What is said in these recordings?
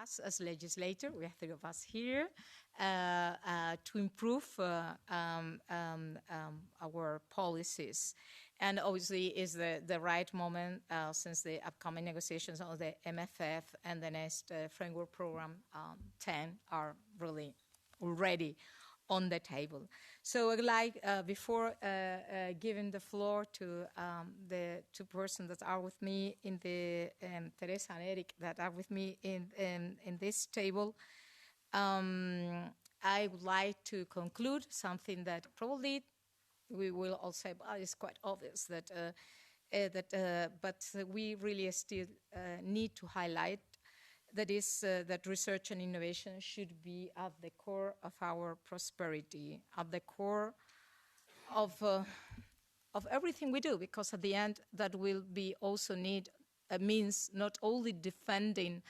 us as legislators, we have three of us here, to improve our policies. And obviously is the right moment since the upcoming negotiations on the MFF and the next framework program 10 are really already on the table. So I'd like, before giving the floor to the two persons that are with me in the, Teresa and Eric, that are with me in this table, I would like to conclude something that probably we will all say, well, it's quite obvious that, but we really still need to highlight, that is that research and innovation should be at the core of our prosperity, at the core of everything we do, because at the end that will be also means not only defending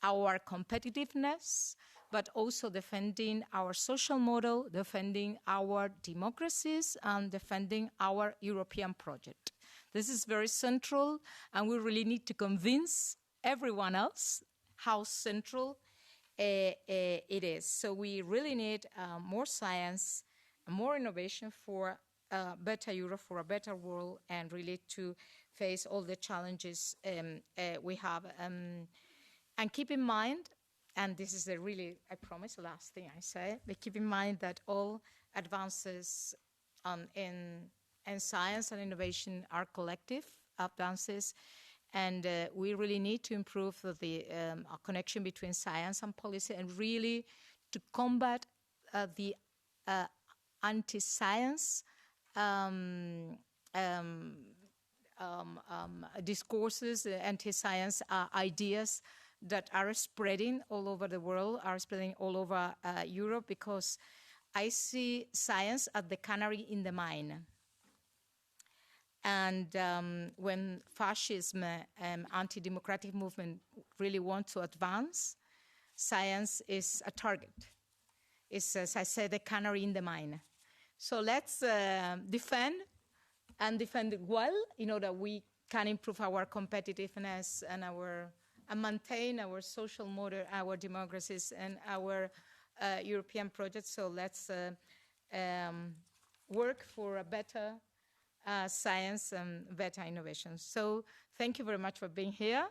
our competitiveness, but also defending our social model, defending our democracies, and defending our European project. This is very central, and we really need to convince everyone else how central it is. So we really need more science, more innovation for a better Europe, for a better world, and really to face all the challenges we have. And keep in mind, and this is really, I promise, the last thing I say, but keep in mind that all advances in science and innovation are collective advances, and we really need to improve the connection between science and policy, and really to combat the anti-science discourses, anti-science ideas that are spreading all over the world, are spreading all over Europe, because I see science as the canary in the mine. And when fascism and anti-democratic movement really want to advance, science is a target. It's, as I said, the canary in the mine. So let's defend it well, in order that we can improve our competitiveness and maintain our social model, our democracies, and our European projects. So let's work for a better science and better innovation. So thank you very much for being here.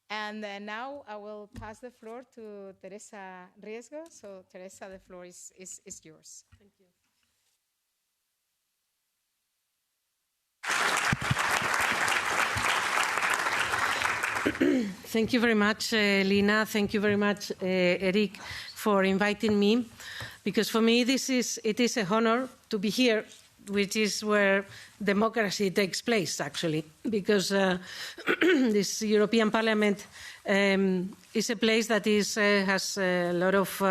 And now I will pass the floor to Teresa Riesgo. So Teresa, the floor is yours. Thank you. Thank you very much, Lina. Thank you very much, Eric, for inviting me. Because for me, it is an honor to be here, which is where democracy takes place, actually. Because this European Parliament is a place that has a lot of,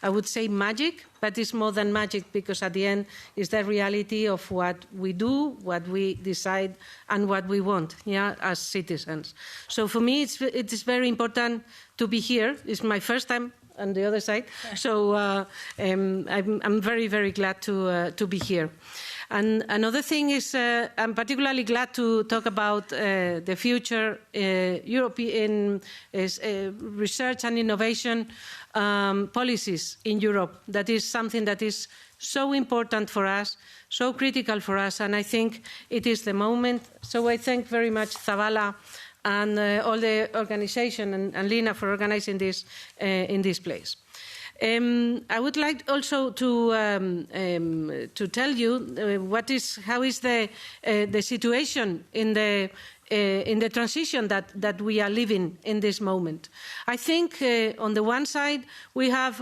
I would say, magic, but it's more than magic, because at the end it's the reality of what we do, what we decide, and what we want, yeah, as citizens. So for me, it is very important to be here. It's my first time on the other side, so I'm very, very glad to be here. And another thing is, I'm particularly glad to talk about the future European research and innovation policies in Europe. That is something that is so important for us, so critical for us, and I think it is the moment. So I thank very much Zabala and all the organization and Lina for organizing this in this place. I would like also to tell you how is the situation in the transition that we are living in this moment. I think on the one side we have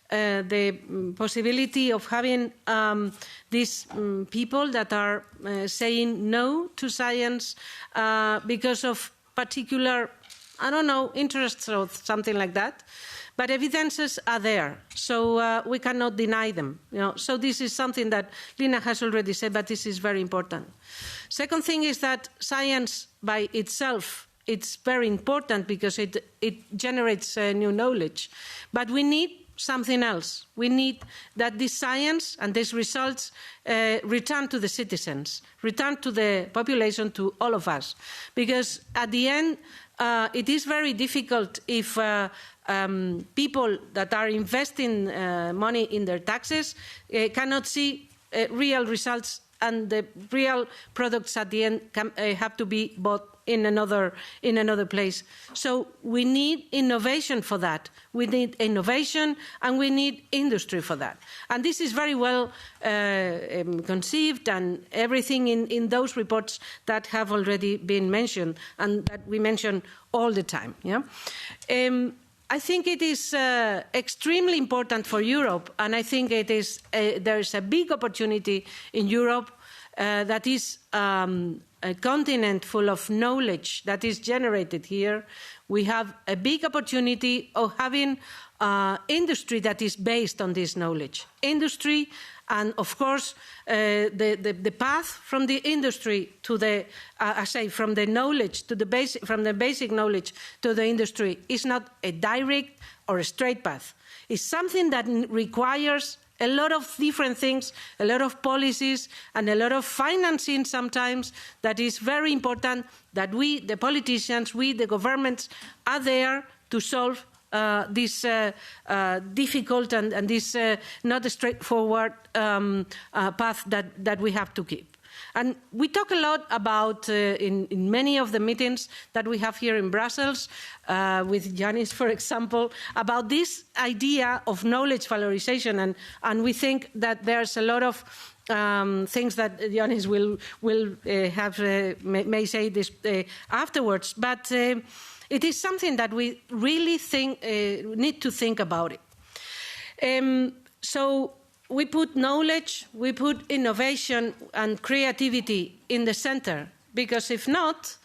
the possibility of having these people that are saying no to science because of particular, I don't know, interests or something like that. But evidences are there, so we cannot deny them. So this is something that Lina has already said, but this is very important. Second thing is that science by itself, it's very important because it generates new knowledge. But we need something else. We need that this science and these results return to the citizens, return to the population, to all of us. Because at the end, it is very difficult if people that are investing money in their taxes cannot see real results, and the real products at the end have to be bought in another place. So we need innovation for that. We need innovation and we need industry for that. And this is very well conceived, and everything in those reports that have already been mentioned and that we mention all the time. Yeah? I think it is extremely important for Europe, and I think it is there is a big opportunity in Europe that is a continent full of knowledge that is generated here. We have a big opportunity of having industry that is based on this knowledge. Industry, and of course, the path from the industry to the, from the knowledge to the basic, from the basic knowledge to the industry is not a direct or a straight path. It's something that requires a lot of different things, a lot of policies, and a lot of financing sometimes. That is very important that we, the politicians, we, the governments, are there to solve this difficult and this not a straightforward path that we have to keep. And we talk a lot about, in many of the meetings that we have here in Brussels, with Yanis, for example, about this idea of knowledge valorization. And we think that there's a lot of things that Yanis will may say this afterwards. But it is something that we really need to think about it. So we put knowledge, we put innovation and creativity in the center, because if not,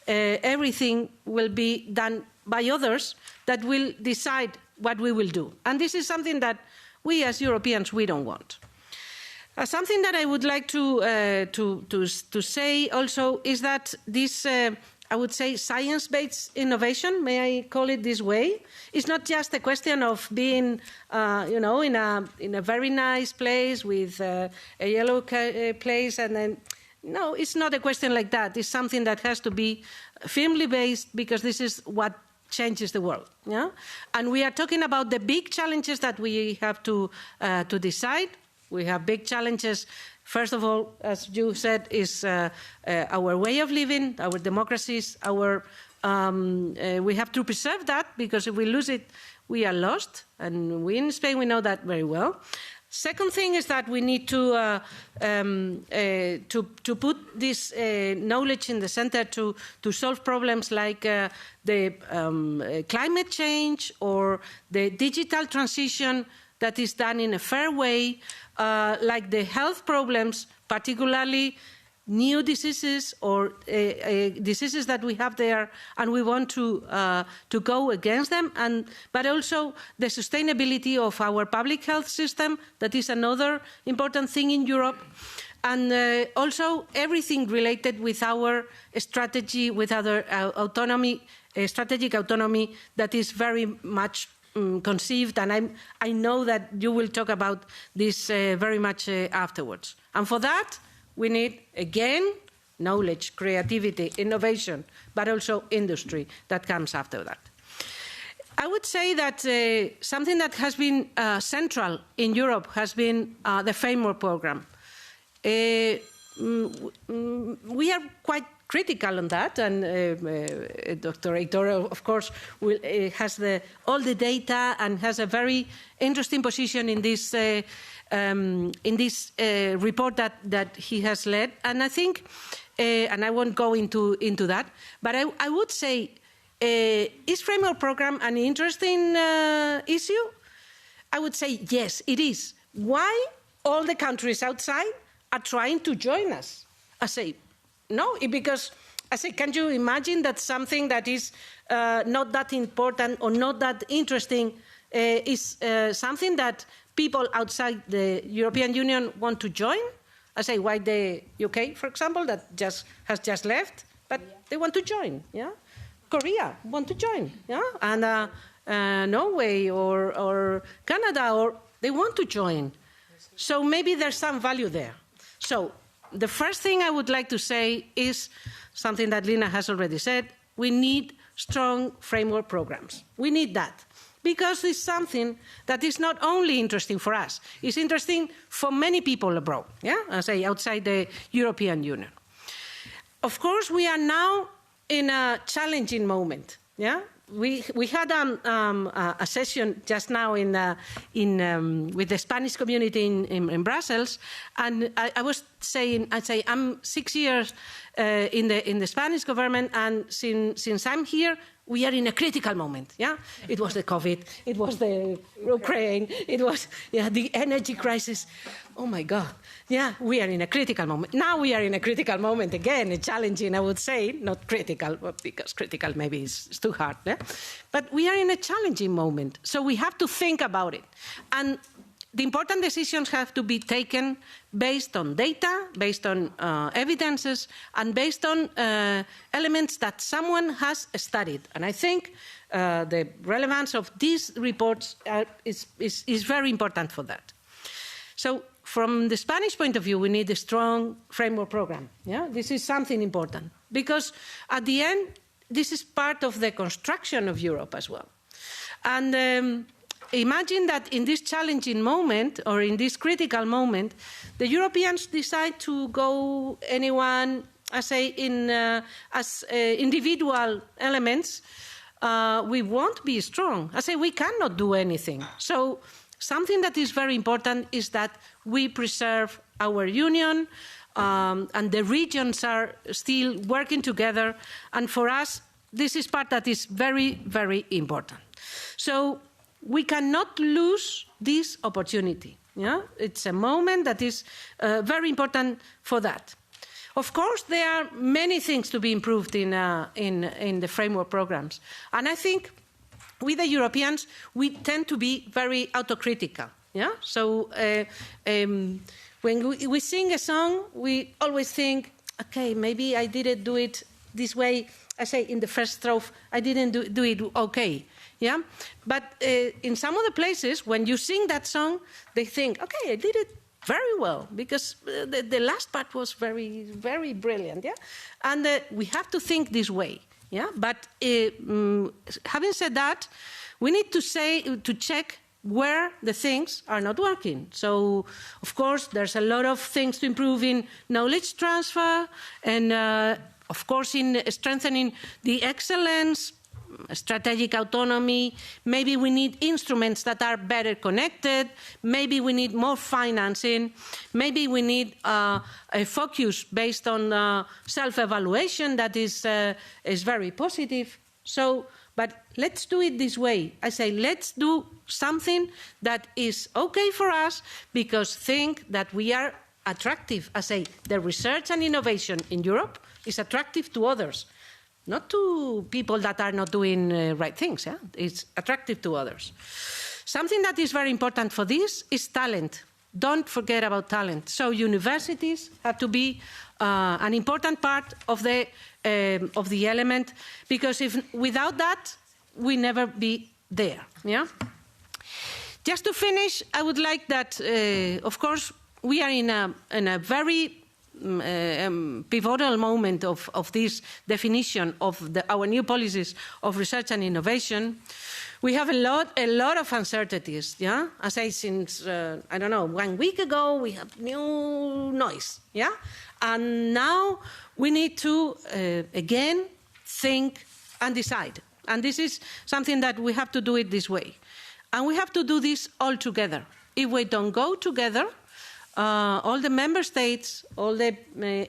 everything will be done by others that will decide what we will do. And this is something that we as Europeans, we don't want. Something that I would like to say also is that this I would say science-based innovation, may I call it this way, is not just a question of being, you know, in a very nice place with a yellow place, and then, no, it's not a question like that. It's something that has to be firmly based, because this is what changes the world. Yeah, and we are talking about the big challenges that we have to decide. We have big challenges. First of all, as you said, is our way of living, our democracies, our we have to preserve that, because if we lose it, we are lost. And we in Spain, we know that very well. Second thing is that we need to put this knowledge in the center to solve problems like the climate change or the digital transition that is done in a fair way, like the health problems, particularly new diseases or diseases that we have there, and we want to go against them, but also the sustainability of our public health system, that is another important thing in Europe, and also everything related with our strategy, with our autonomy, strategic autonomy that is very much conceived, and I know that you will talk about this very much afterwards. And for that, we need, again, knowledge, creativity, innovation, but also industry that comes after that. I would say that something that has been central in Europe has been the framework program. We are quite critical on that, and Dr. Heitor, of course, has all the data and has a very interesting position in this report that he has led. And I think, and I won't go into that, but I would say, is framework program an interesting issue? I would say yes, it is. Why all the countries outside are trying to join us? I say, no, because I say, can you imagine that something that is not that important or not that interesting is something that people outside the European Union want to join? I say, why the UK, for example, that has just left, but they want to join, yeah? Korea want to join, yeah? And Norway or Canada, or they want to join. So maybe there's some value there. So the first thing I would like to say is something that Lina has already said. We need strong framework programs. We need that. Because it's something that is not only interesting for us, it's interesting for many people abroad, I say outside the European Union. Of course, we are now in a challenging moment. We had a session just now with the Spanish community in Brussels, and I was saying, I'm 6 years in the Spanish government, and since I'm here, we are in a critical moment. It was the COVID, it was the Ukraine, it was the energy crisis. Oh my God! We are in a critical moment. Now we are in a critical moment again. Challenging, I would say, not critical, because critical maybe is too hard. But we are in a challenging moment, so we have to think about it. And the important decisions have to be taken based on data, based on evidences, and based on elements that someone has studied. And I think the relevance of these reports is very important for that. So from the Spanish point of view, we need a strong framework program. This is something important, because at the end, this is part of the construction of Europe as well. And imagine that in this challenging moment, or in this critical moment, the Europeans decide to go anyone, as individual elements. We won't be strong. We cannot do anything. So something that is very important is that we preserve our union, and the regions are still working together. And for us, this is part that is very, very important. So we cannot lose this opportunity. It's a moment that is very important for that. Of course, there are many things to be improved in the framework programs. And I think with the Europeans, we tend to be very autocritical. So when we sing a song, we always think, okay, maybe I didn't do it this way. In the first strophe, I didn't do it okay. But in some of the places, when you sing that song, they think, okay, I did it very well, because the last part was very, very brilliant. And we have to think this way. But having said that, we need to check where the things are not working. So, of course, there's a lot of things to improve in knowledge transfer, and of course, in strengthening the excellence, strategic autonomy. Maybe we need instruments that are better connected. Maybe we need more financing. Maybe we need a focus based on self-evaluation that is very positive. But let's do it this way. Let's do something that is okay for us, because think that we are attractive. The research and innovation in Europe is attractive to others, not to people that are not doing right things. It's attractive to others. Something that is very important for this is talent. Don't forget about talent. So universities have to be an important part of the element, because without that, we never be there. Just to finish, I would like that, of course, we are in a very pivotal moment of this definition of our new policies of research and innovation. We have a lot of uncertainties. Since 1 week ago, we have new noise. And now we need to again think and decide. And this is something that we have to do it this way. And we have to do this all together. If we don't go together, all the member states, all the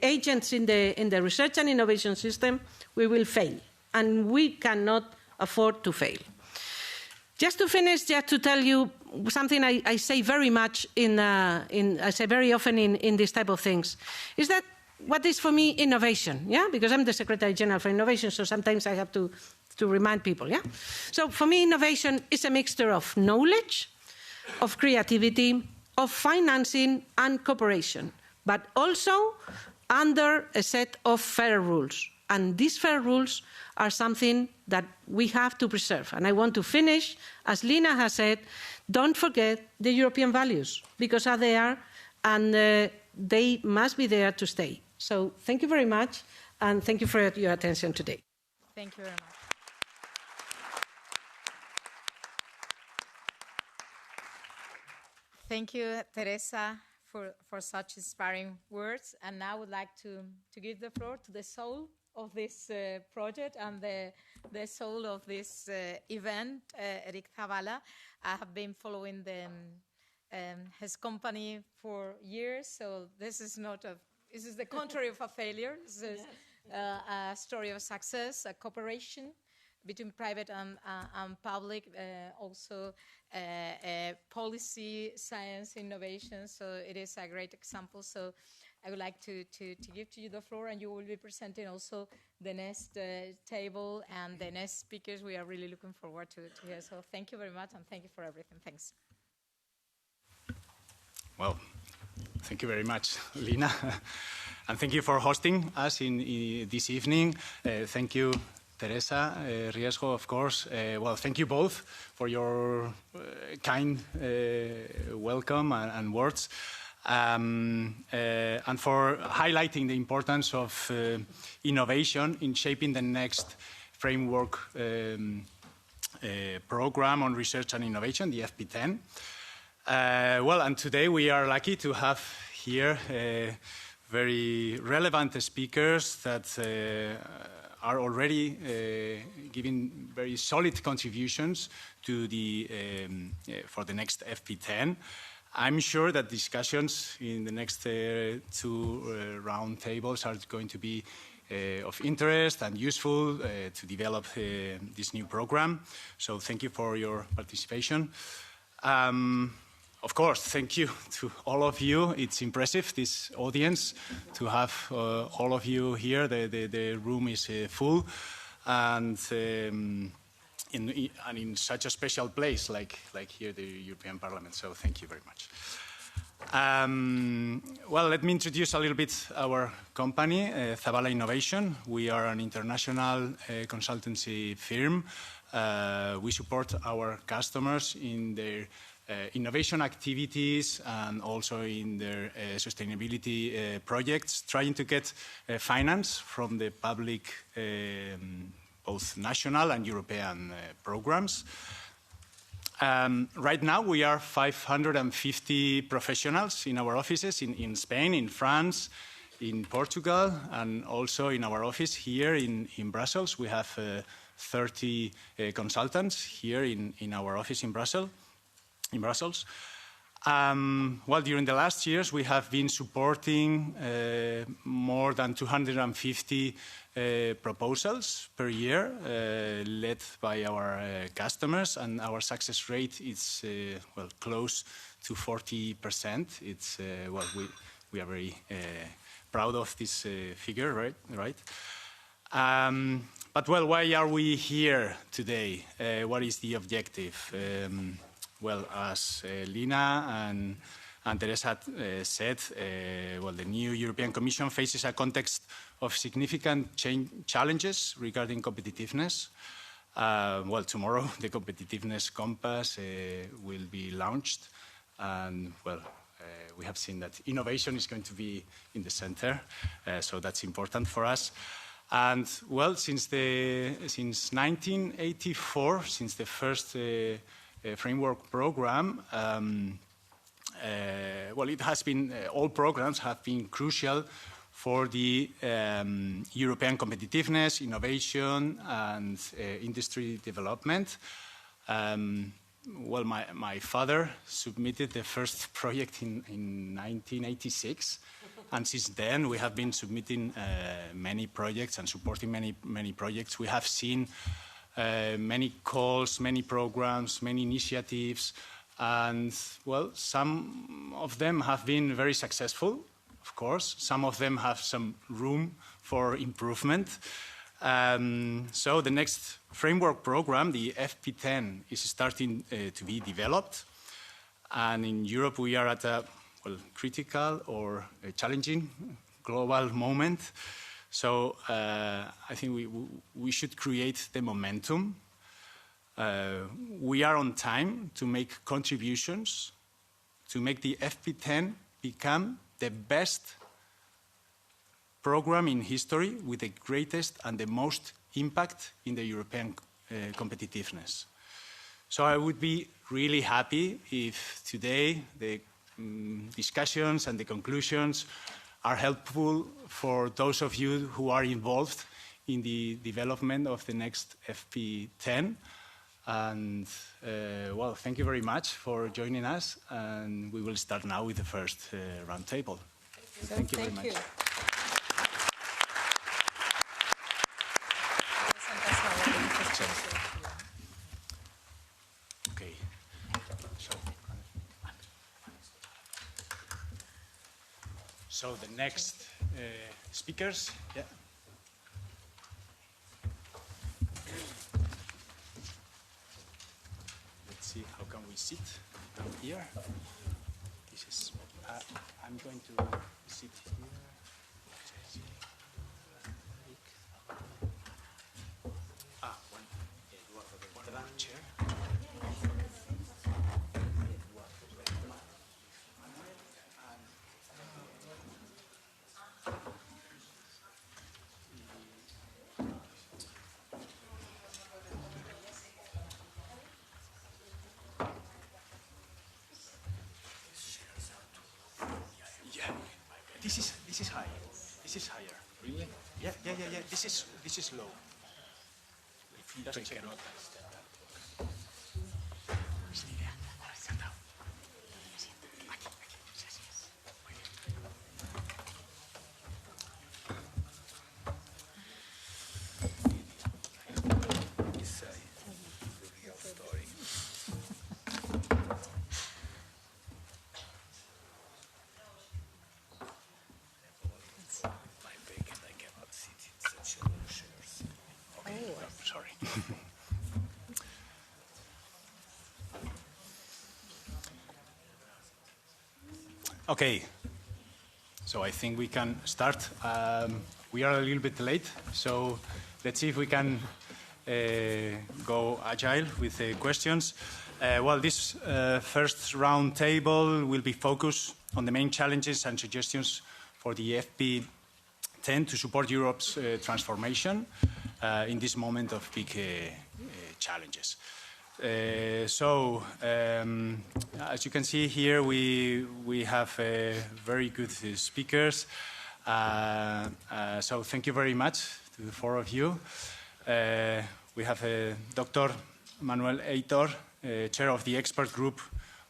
agents in the research and innovation system, we will fail. And we cannot afford to fail. Just to finish, just to tell you something I say very much I say very often in this type of things, is that what is for me innovation? Because I'm the Secretary General for Innovation, so sometimes I have to remind people. So for me, innovation is a mixture of knowledge, of creativity, of financing and cooperation, but also under a set of fair rules. And these fair rules are something that we have to preserve. And I want to finish, as Lina has said, don't forget the European values, because are there, and they must be there to stay. So thank you very much, and thank you for your attention today. Thank you very much. Thank you, Teresa, for such inspiring words. And now I would like to give the floor to the soul of this project and the soul of this event, Eric Zabala. I have been following his company for years, so this is the contrary of a failure. This is a story of success, a cooperation between private and public, also policy, science, innovation. So it is a great example. So I would like to give to you the floor, and you will be presenting also the next table and the next speakers. We are really looking forward to hear. So thank you very much, and thank you for everything. Thanks. Well, thank you very much, Lina. And thank you for hosting us in this evening. Thank you, Teresa Riesgo, of course. Well, thank you both for your kind welcome and words, and for highlighting the importance of innovation in shaping the next framework program on research and innovation, the FP10. Well, and today we are lucky to have here very relevant speakers that are already giving very solid contributions to for the next FP10. I'm sure that discussions in the next two roundtables are going to be of interest and useful to develop this new program. So thank you for your participation. Of course, thank you to all of you. It's impressive, this audience, to have all of you here. The room is full, and in such a special place like here, the European Parliament. So thank you very much. Well, let me introduce a little bit our company, Zabala Innovation. We are an international consultancy firm. We support our customers in their innovation activities and also in their sustainability projects, trying to get finance from the public, both national and European programs. Right now, we are 550 professionals in our offices in Spain, in France, in Portugal, and also in our office here in Brussels. We have 30 consultants here in our office in Brussels. Well, during the last years, we have been supporting more than 250 proposals per year, led by our customers, and our success rate is well, close to 40%. It's well, we are very proud of this figure, right? But well, why are we here today? What is the objective? Well, as Lina and Teresa said, well, the new European Commission faces a context of significant challenges regarding competitiveness. Well, tomorrow the Competitiveness Compass will be launched, and well, we have seen that innovation is going to be in the center, so that's important for us. And well, since 1984, since the first framework program, well, it has been, all programs have been crucial for the European competitiveness, innovation, and industry development. Well, my father submitted the first project in 1986, and since then we have been submitting many projects and supporting many projects. We have seen many calls, many programs, many initiatives, and well, some of them have been very successful, of course. Some of them have some room for improvement. So the next framework program, the FP10, is starting to be developed. And in Europe, we are at a critical or a challenging global moment. So I think we should create the momentum. We are on time to make contributions, to make the FP10 become the best program in history with the greatest and the most impact in the European competitiveness. So I would be really happy if today the discussions and the conclusions are helpful for those of you who are involved in the development of the next FP10. And, well, thank you very much for joining us. And we will start now with the first roundtable. Thank you very much. Okay. So the next speakers, yeah. Let's see, how can we sit down here? This is, I'm going to sit here. One chair. This is high. This is higher. Really? Yeah. This is low. If you just check. Okay, so I think we can start. We are a little bit late, so let's see if we can go agile with the questions. Well, this first round table will be focused on the main challenges and suggestions for the FP10 to support Europe's transformation in this moment of big challenges. As you can see here, we have very good speakers. So thank you very much to the four of you. We have Dr. Manuel Aitor, Chair of the Expert Group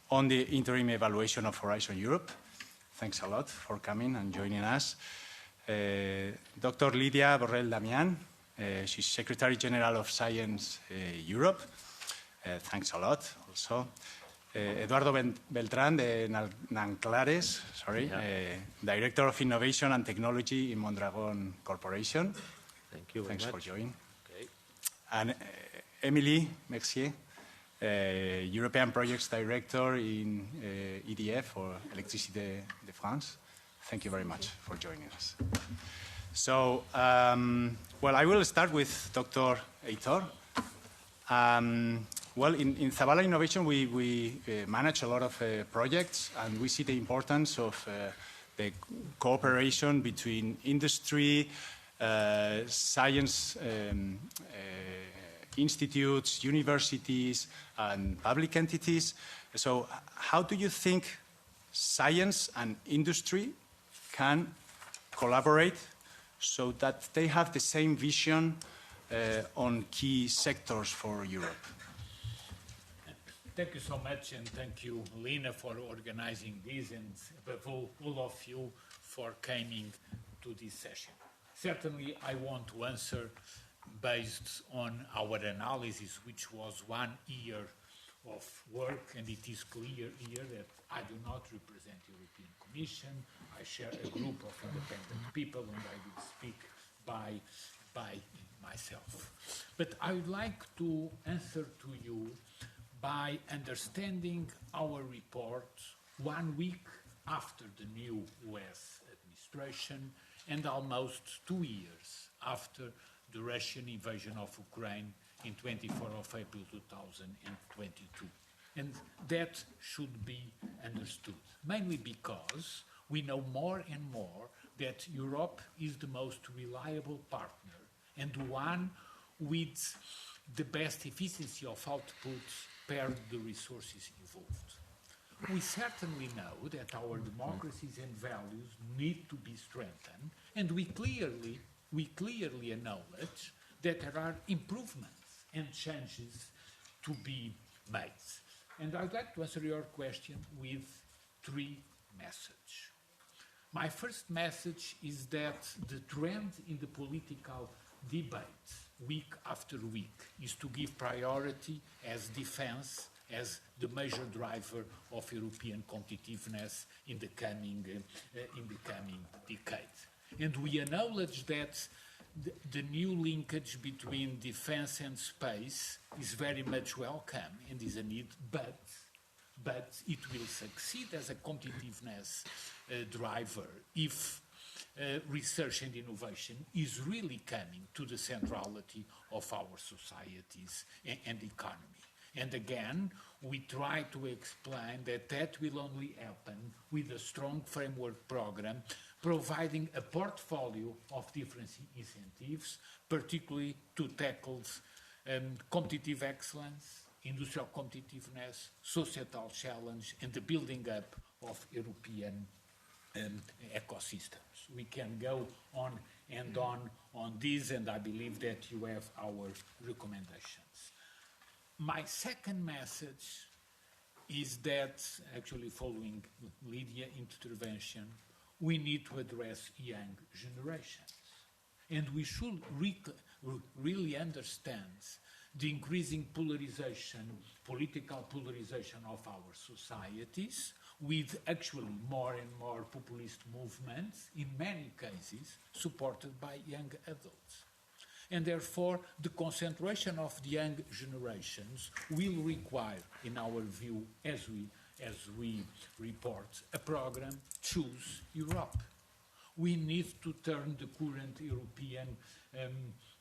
on the Interim Evaluation of Horizon Europe. Thanks a lot for coming and joining us. Dr. Lydia Borrell-Damian, she's Secretary General of Science Europe. Thanks a lot also. Eduardo Beltrán de Nanclares, Director of Innovation and Technology in Mondragon Corporation. Thank you very Thanks much. for joining. Okay. And Émilie Mercier, European Projects Director in EDF, or Électricité de France. Thank you very much for joining us. So, well, I will start with Dr. Aitor. Well, in Zabala Innovation, we manage a lot of projects, and we see the importance of the cooperation between industry, science institutes, universities, and public entities. So how do you think science and industry can collaborate so that they have the same vision on key sectors for Europe? Thank you so much, and thank you, Lina, for organizing this, and above all of you for coming to this session. Certainly, I want to answer based on our analysis, which was 1 year of work, and it is clear here that I do not represent the European Commission. I share a group of independent people, and I will speak by myself. But I would like to answer to you by understanding our report 1 week after the new US administration and almost 2 years after the Russian invasion of Ukraine in 24 of April 2022. And that should be understood, mainly because we know more and more that Europe is the most reliable partner and one with the best efficiency of output spared the resources involved. We certainly know that our democracies and values need to be strengthened, and we clearly acknowledge that there are improvements and changes to be made. And I'd like to answer your question with three messages. My first message is that the trend in the political debate, week after week, is to give priority as defense as the major driver of European competitiveness in the coming decade. And we acknowledge that the new linkage between defense and space is very much welcome and is a need, but it will succeed as a competitiveness driver if research and innovation is really coming to the centrality of our societies and economy. And again, we try to explain that that will only happen with a strong framework program providing a portfolio of different incentives, particularly to tackle competitive excellence, industrial competitiveness, societal challenge, and the building up of European ecosystems. We can go on and on this, and I believe that you have our recommendations. My second message is that, actually following Lydia's intervention, we need to address young generations. And we should really understand the increasing polarization, political polarization of our societies, with actually more and more populist movements, in many cases supported by young adults. And therefore, the concentration of the young generations will require, in our view, as we report, a program, Choose Europe. We need to turn the current European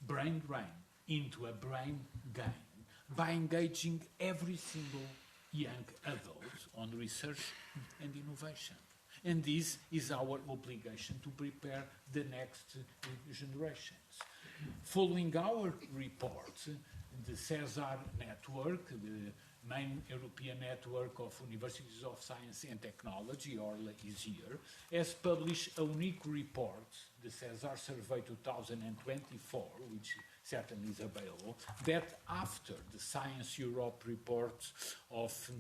brain drain into a brain gain by engaging every single young adult on research and innovation. And this is our obligation to prepare the next generations. Following our report, the CESAR network, the main European network of universities of science and technology, ORLA, is here, has published a unique report, the CESAR Survey 2024, which certainly is available, that after the Science Europe report of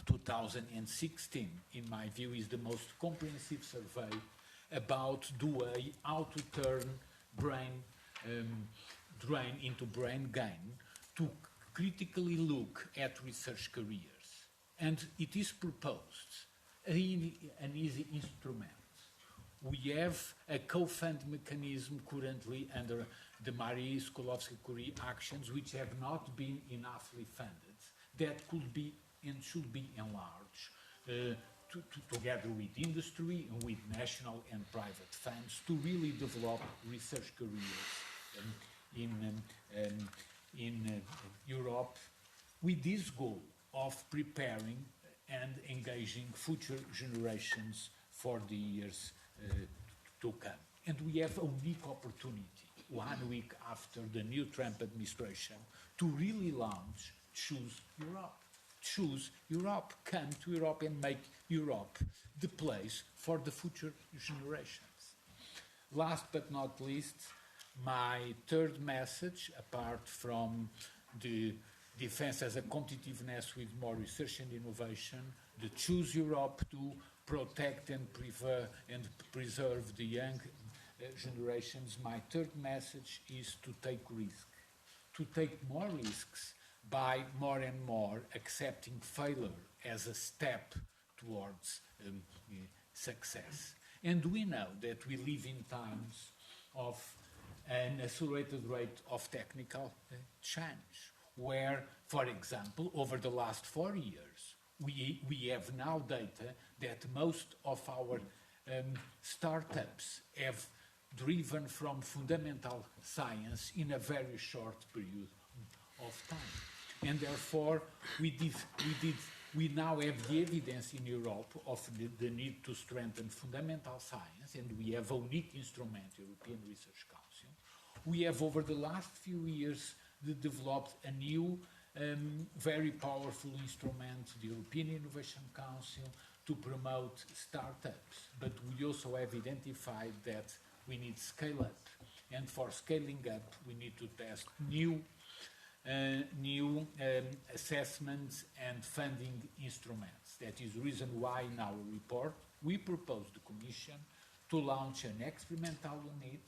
2016, in my view, is the most comprehensive survey about the way how to turn brain drain into brain gain, to critically look at research careers. And it is proposed an easy instrument. We have a co-fund mechanism currently under the Marie Skłodowska-Curie actions, which have not been enoughly funded, that could be and should be enlarged together with industry and with national and private funds to really develop research careers in Europe, with this goal of preparing and engaging future generations for the years to come. And we have a unique opportunity, 1 week after the new Trump administration, to really launch Choose Europe. Choose Europe. Come to Europe and make Europe the place for the future generations. Last but not least, my third message, apart from the defense as a competitiveness with more research and innovation, the Choose Europe to protect and preserve the young generations, my third message is to take risks, to take more risks by more and more accepting failure as a step towards success. And we know that we live in times of an accelerated rate of technical change, where, for example, over the last 4 years, we have now data that most of our startups have driven from fundamental science in a very short period of time. And therefore, we now have the evidence in Europe of the need to strengthen fundamental science, and we have a unique instrument, European Research Council. We have, over the last few years, developed a new very powerful instrument, the European Innovation Council, to promote startups. But we also have identified that we need scale up. And for scaling up, we need to test new assessments and funding instruments. That is the reason why in our report we propose the Commission to launch an experimental unit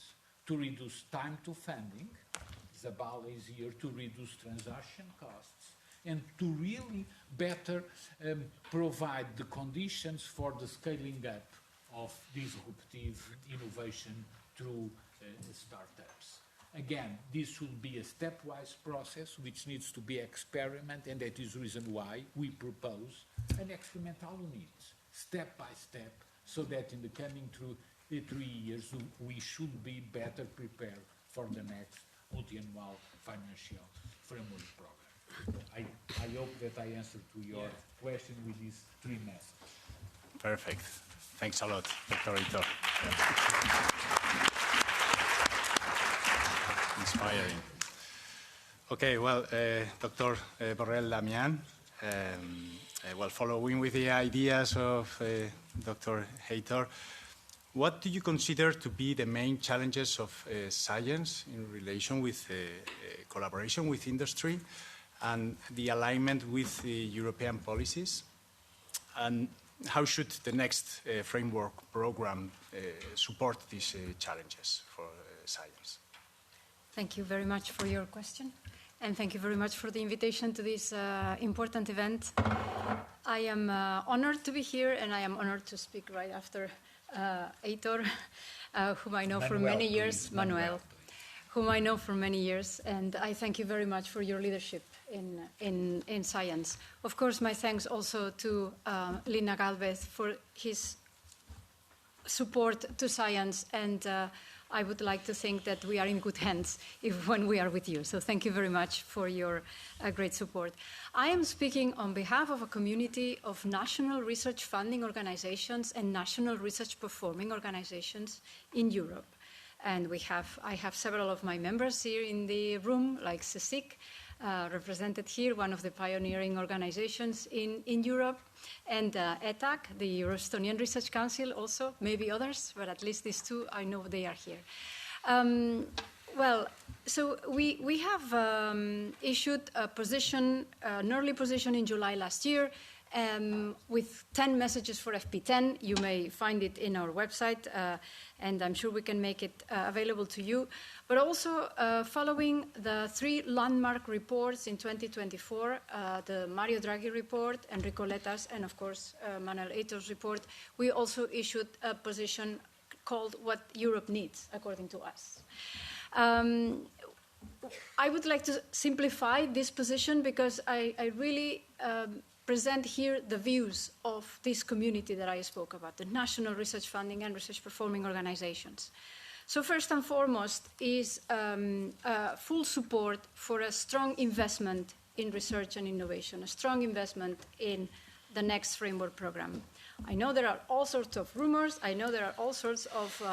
to reduce time to funding. Zabala is here to reduce transaction costs and to really better provide the conditions for the scaling up of disruptive innovation through startups. Again, this will be a stepwise process which needs to be experimented, and that is the reason why we propose an experimental unit, step by step, so that in the coming 3 years we should be better prepared for the next multi-annual financial framework program. I hope that I answered to your question with these 3 messages. Perfect. Thanks a lot, Dr. Heitor. Inspiring. Okay, well, Dr. Borrell-Damian, well, following with the ideas of Dr. Heitor, what do you consider to be the main challenges of science in relation with collaboration with industry and the alignment with the European policies? And how should the next framework program support these challenges for science? Thank you very much for your question, and thank you very much for the invitation to this important event. I am honored to be here, and I am honored to speak right after Heitor, whom I know for many years, Manuel, whom I know for many years, and I thank you very much for your leadership in science. Of course, my thanks also to Lina Gálvez for his support to science, and I would like to think that we are in good hands when we are with you. So thank you very much for your great support. I am speaking on behalf of a community of national research funding organizations and national research performing organizations in Europe. And I have several of my members here in the room, like CSIC, represented here, one of the pioneering organizations in Europe, and ETAC, the Estonian Research Council also, maybe others, but at least these 2, I know they are here. Well, so we have issued a position, an early position in July last year, with 10 messages for FP10. You may find it in our website, and I'm sure we can make it available to you. But also, following the 3 landmark reports in 2024, the Mario Draghi report, Enrico Letta's, and of course, Manuel Heitor's report, we also issued a position called What Europe Needs, according to us. I would like to simplify this position because I really present here the views of this community that I spoke about, the national research funding and research performing organizations. So first and foremost is full support for a strong investment in research and innovation, a strong investment in the next framework program. I know there are all sorts of rumors, I know there are all sorts of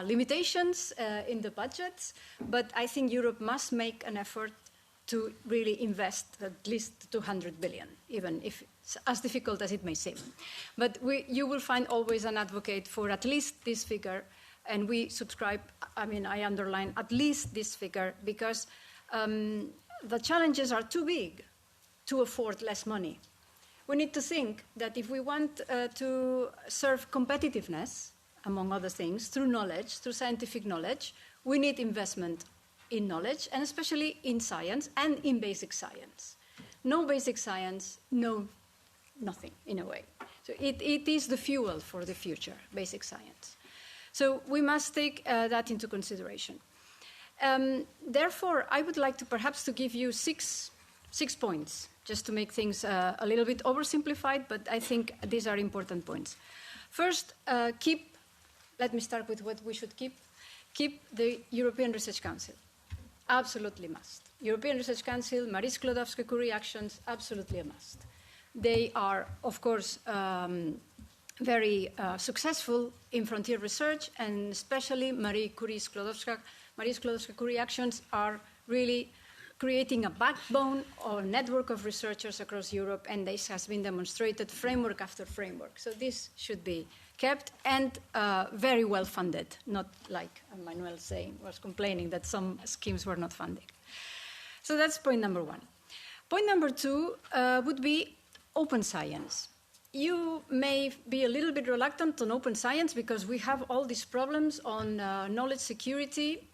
limitations in the budgets, but I think Europe must make an effort to really invest at least 200 billion, even if it's as difficult as it may seem. But you will find always an advocate for at least this figure, and we subscribe, I underline at least this figure, because the challenges are too big to afford less money. We need to think that if we want to serve competitiveness, among other things, through knowledge, through scientific knowledge, we need investment in knowledge, and especially in science and in basic science. No basic science, no nothing, in a way. So it is the fuel for the future, basic science. So we must take that into consideration. Therefore, I would like to perhaps to give you six points, just to make things a little bit oversimplified, but I think these are important points. First, let me start with what we should keep the European Research Council. Absolutely must. European Research Council, Marie Skłodowska-Curie actions, absolutely a must. They are, of course, very successful in frontier research, and especially Marie Skłodowska-Curie actions are really creating a backbone or network of researchers across Europe, and this has been demonstrated framework after framework. So this should be kept and very well funded, not like Manuel was complaining that some schemes were not funded. So that's point number one. Point number two would be open science. You may be a little bit reluctant on open science because we have all these problems on knowledge security.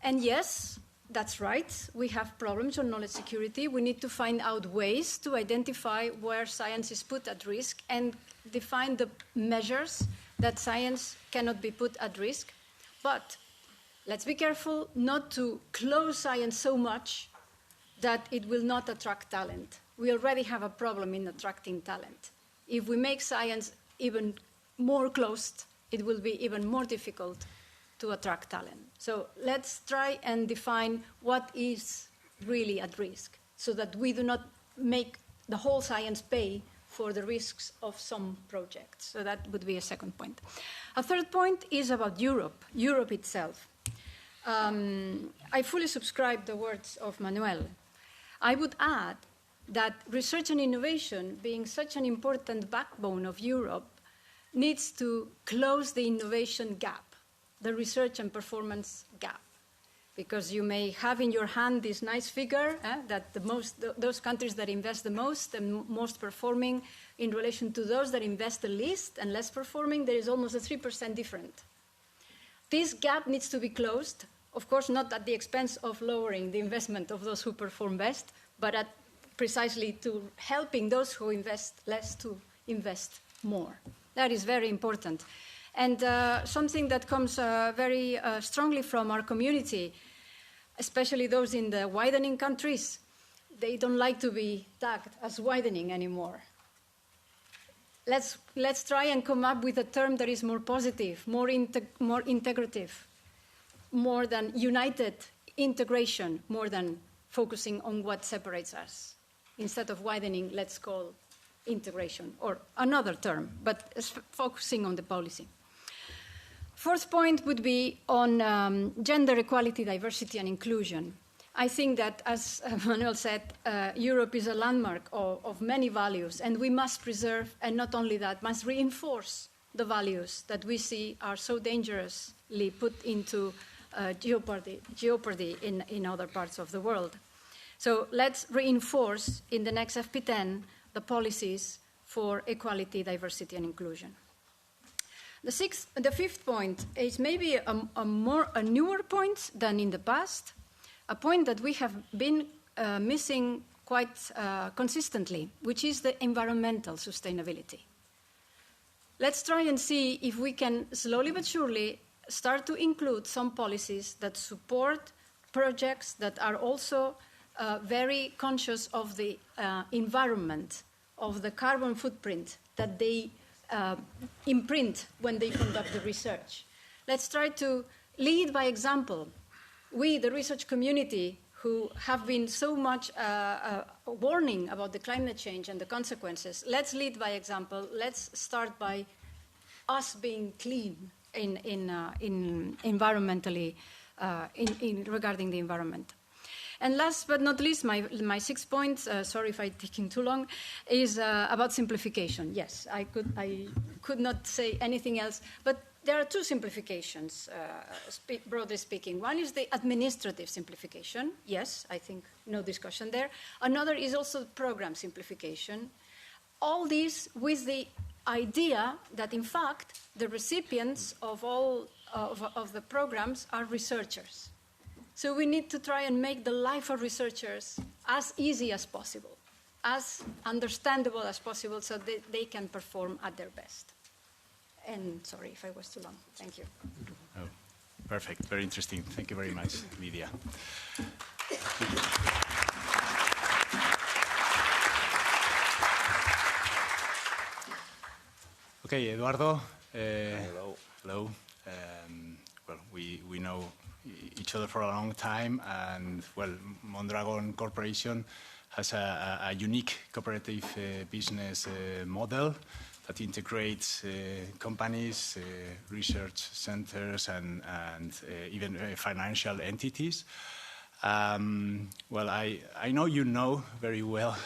And yes, that's right. We have problems on knowledge security. We need to find out ways to identify where science is put at risk and define the measures that science cannot be put at risk. But let's be careful not to close science so much that it will not attract talent. We already have a problem in attracting talent. If we make science even more closed, it will be even more difficult to attract talent. So let's try and define what is really at risk so that we do not make the whole science pay for the risks of some projects. So that would be a second point. A third point is about Europe, Europe itself. I fully subscribe the words of Manuel. I would add that research and innovation, being such an important backbone of Europe, needs to close the innovation gap, the research and performance gap. Because you may have in your hand this nice figure that those countries that invest the most and most performing in relation to those that invest the least and less performing, there is almost a 3% difference. This gap needs to be closed, of course, not at the expense of lowering the investment of those who perform best, but at precisely to helping those who invest less to invest more. That is very important. And something that comes very strongly from our community, especially those in the widening countries, they don't like to be tagged as widening anymore. Let's try and come up with a term that is more positive, more integrative, more than united integration, more than focusing on what separates us. Instead of widening, let's call integration, or another term, but focusing on the policy. Fourth point would be on gender equality, diversity, and inclusion. I think that, as Manuel said, Europe is a landmark of many values, and we must preserve, and not only that, must reinforce the values that we see are so dangerously put into jeopardy in other parts of the world. So let's reinforce in the next FP10 the policies for equality, diversity, and inclusion. The fifth point is maybe a newer point than in the past, a point that we have been missing quite consistently, which is the environmental sustainability. Let's try and see if we can slowly but surely start to include some policies that support projects that are also very conscious of the environment, of the carbon footprint that they imprint when they conduct the research. Let's try to lead by example. We, the research community, who have been so much warning about the climate change and the consequences, let's lead by example. Let's start by us being clean in environmentally, regarding the environment. And last but not least, my 6 points, sorry if I'm taking too long, is about simplification. Yes, I could not say anything else, but there are two simplifications, broadly speaking. One is the administrative simplification. Yes, I think no discussion there. Another is also program simplification. All these with the idea that, in fact, the recipients of all of the programs are researchers. So we need to try and make the life of researchers as easy as possible, as understandable as possible, so that they can perform at their best. And sorry if I was too long. Thank you. Oh, perfect. Very interesting. Thank you very much, Lydia. Okay, Eduardo. Hello. Hello. Well, we know each other for a long time, and well, Mondragon Corporation has a unique cooperative business model that integrates companies, research centers, and even financial entities. Well, I know you know very well,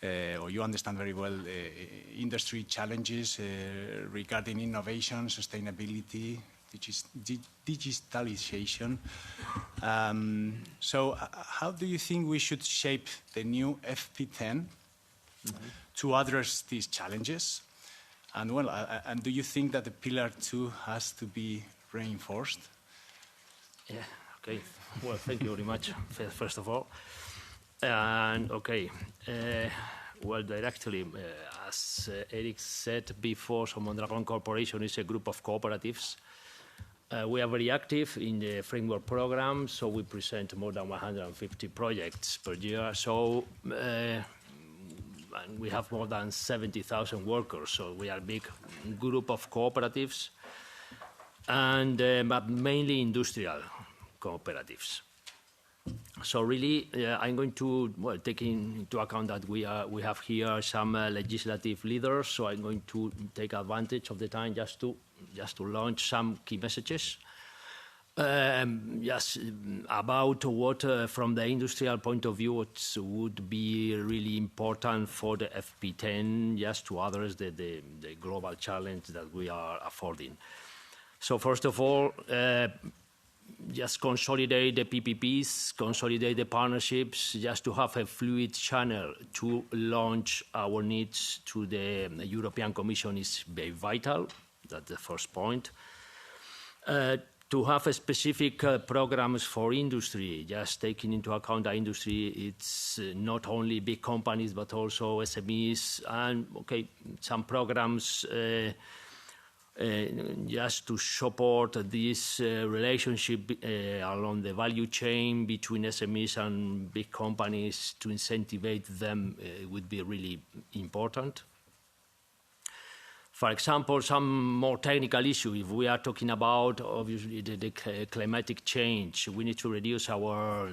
or you understand very well, industry challenges regarding innovation, sustainability, digitalization. So how do you think we should shape the new FP10 to address these challenges? And well, and do you think that the Pillar 2 has to be reinforced? Yeah, okay. Well, thank you very much, first of all. And okay, well, directly, as Eric said before, so Mondragon Corporation is a group of cooperatives. We are very active in the framework program, so we present more than 150 projects per year. So and we have more than 70,000 workers, so we are a big group of cooperatives, and but mainly industrial cooperatives. So really, I'm going to, well, take into account that we have here some legislative leaders, so I'm going to take advantage of the time just to launch some key messages. Yes, about what, from the industrial point of view, what would be really important for the FP10, just to address the global challenge that we are affording. So first of all, just consolidate the PPPs, consolidate the partnerships, just to have a fluid channel to launch our needs to the European Commission is very vital. That's the first point. To have a specific programs for industry, just taking into account the industry, it's not only big companies, but also SMEs, and okay, some programs just to support this relationship along the value chain between SMEs and big companies to incentivize them would be really important. For example, some more technical issue, if we are talking about, obviously, the climatic change, we need to reduce our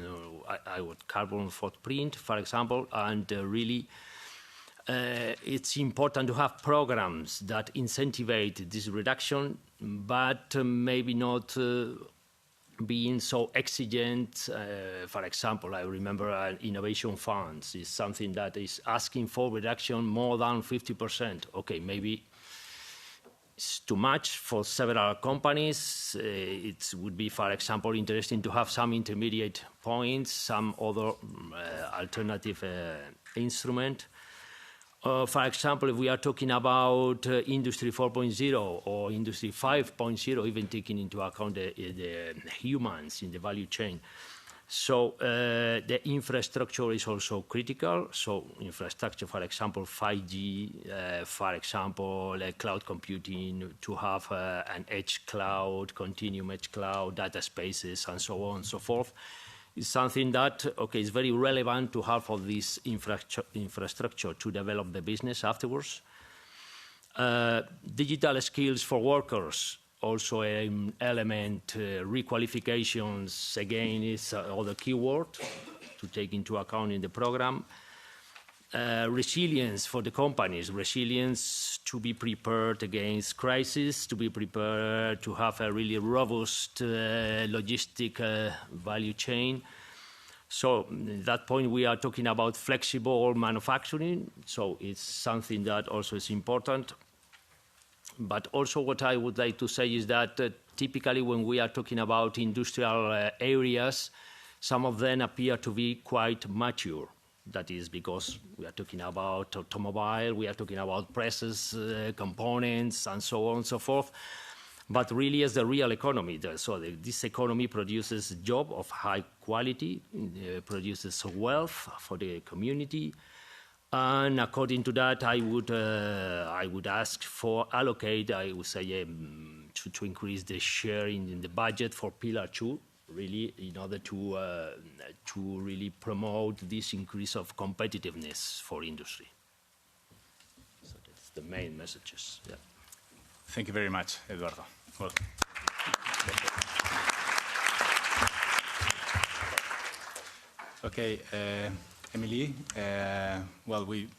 carbon footprint, for example, and really it's important to have programs that incentivize this reduction, but maybe not being so exigent. For example, I remember innovation funds is something that is asking for reduction more than 50%. Okay, maybe it's too much for several companies. It would be, for example, interesting to have some intermediate points, some other alternative instrument. For example, if we are talking about Industry 4.0 or Industry 5.0, even taking into account the humans in the value chain. So the infrastructure is also critical. So infrastructure, for example, 5G, for example, cloud computing, to have an edge cloud, continuum edge cloud, data spaces, and so on and so forth, is something that, okay, is very relevant to have all this infrastructure to develop the business afterwards. Digital skills for workers, also an element. Requalifications, again, is another keyword to take into account in the program. Resilience for the companies, resilience to be prepared against crisis, to be prepared to have a really robust logistic value chain. So at that point we are talking about flexible manufacturing, so it's something that also is important. But also what I would like to say is that typically when we are talking about industrial areas, some of them appear to be quite mature. That is because we are talking about automobile, we are talking about presses, components, and so on and so forth. But really as the real economy, so this economy produces job of high quality, produces wealth for the community. And according to that, I would ask for allocate, I would say, to increase the share in the budget for Pillar 2, really, in order to really promote this increase of competitiveness for industry. So that's the main messages. Yeah. Thank you very much, Eduardo. Welcome. Okay, Emily. Well, we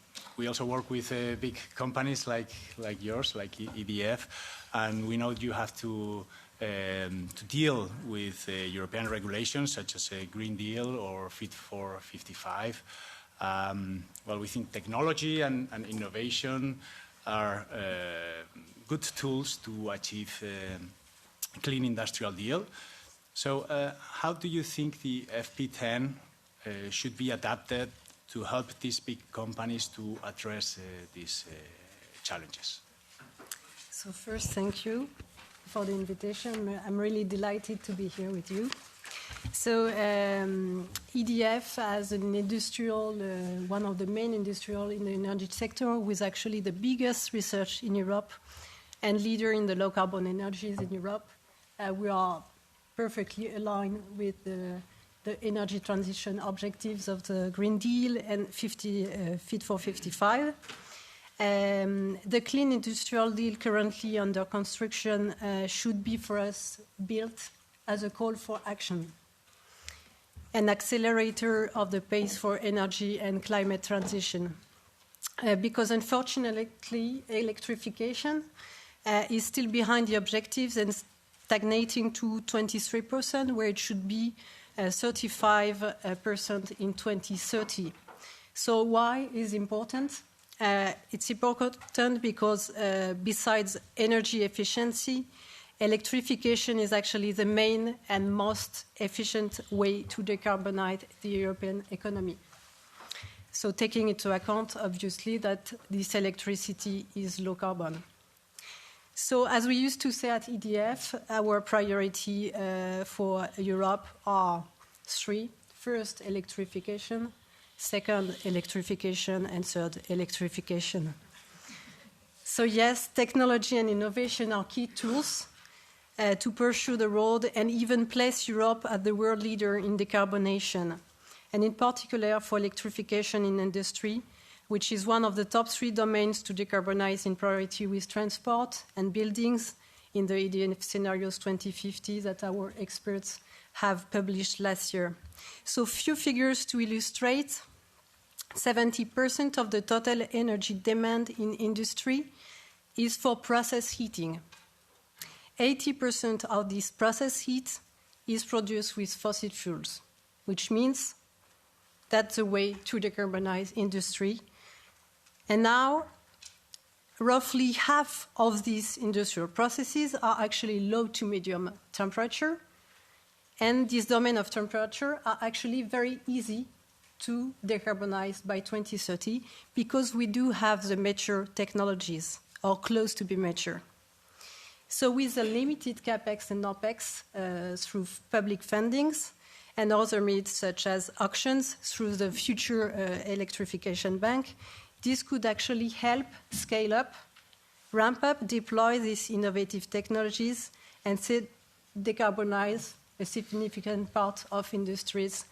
also work with big companies like yours, like EDF, and we know you have to to deal with European regulations such as a Green Deal or Fit for 55. Well, we think technology and innovation are good tools to achieve a clean industrial deal. So how do you think the FP10 should be adapted to help these big companies to address these challenges? So first, thank you for the invitation. I'm really delighted to be here with you. So EDF, as an industrial, one of the main industrial in the energy sector, was actually the biggest research in Europe and leader in the low carbon energies in Europe. We are perfectly aligned with the energy transition objectives of the Green Deal and Fit for 55. The Clean Industrial Deal currently under construction should be for us built as a call for action, an accelerator of the pace for energy and climate transition. Because unfortunately, electrification is still behind the objectives and stagnating to 23%, where it should be 35% in 2030. So why is important? It's important because besides energy efficiency, electrification is actually the main and most efficient way to decarbonize the European economy. So taking into account, obviously, that this electricity is low carbon. So as we used to say at EDF, our priority for Europe are three. First, electrification. Second, electrification. And third, electrification. So yes, technology and innovation are key tools to pursue the road and even place Europe as the world leader in decarbonization. And in particular for electrification in industry, which is one of the top 3 domains to decarbonize in priority with transport and buildings in the EDF Scenarios 2050 that our experts have published last year. So few figures to illustrate. 70% of the total energy demand in industry is for process heating. 80% of this process heat is produced with fossil fuels, which means that's the way to decarbonize industry. And now, roughly half of these industrial processes are actually low to medium temperature. And this domain of temperature are actually very easy to decarbonize by 2030 because we do have the mature technologies or close to be mature. So with the limited CapEx and OpEx through public fundings and other means such as auctions through the Future Electrification Bank, this could actually help scale up, ramp up, deploy these innovative technologies, and decarbonize a significant part of industries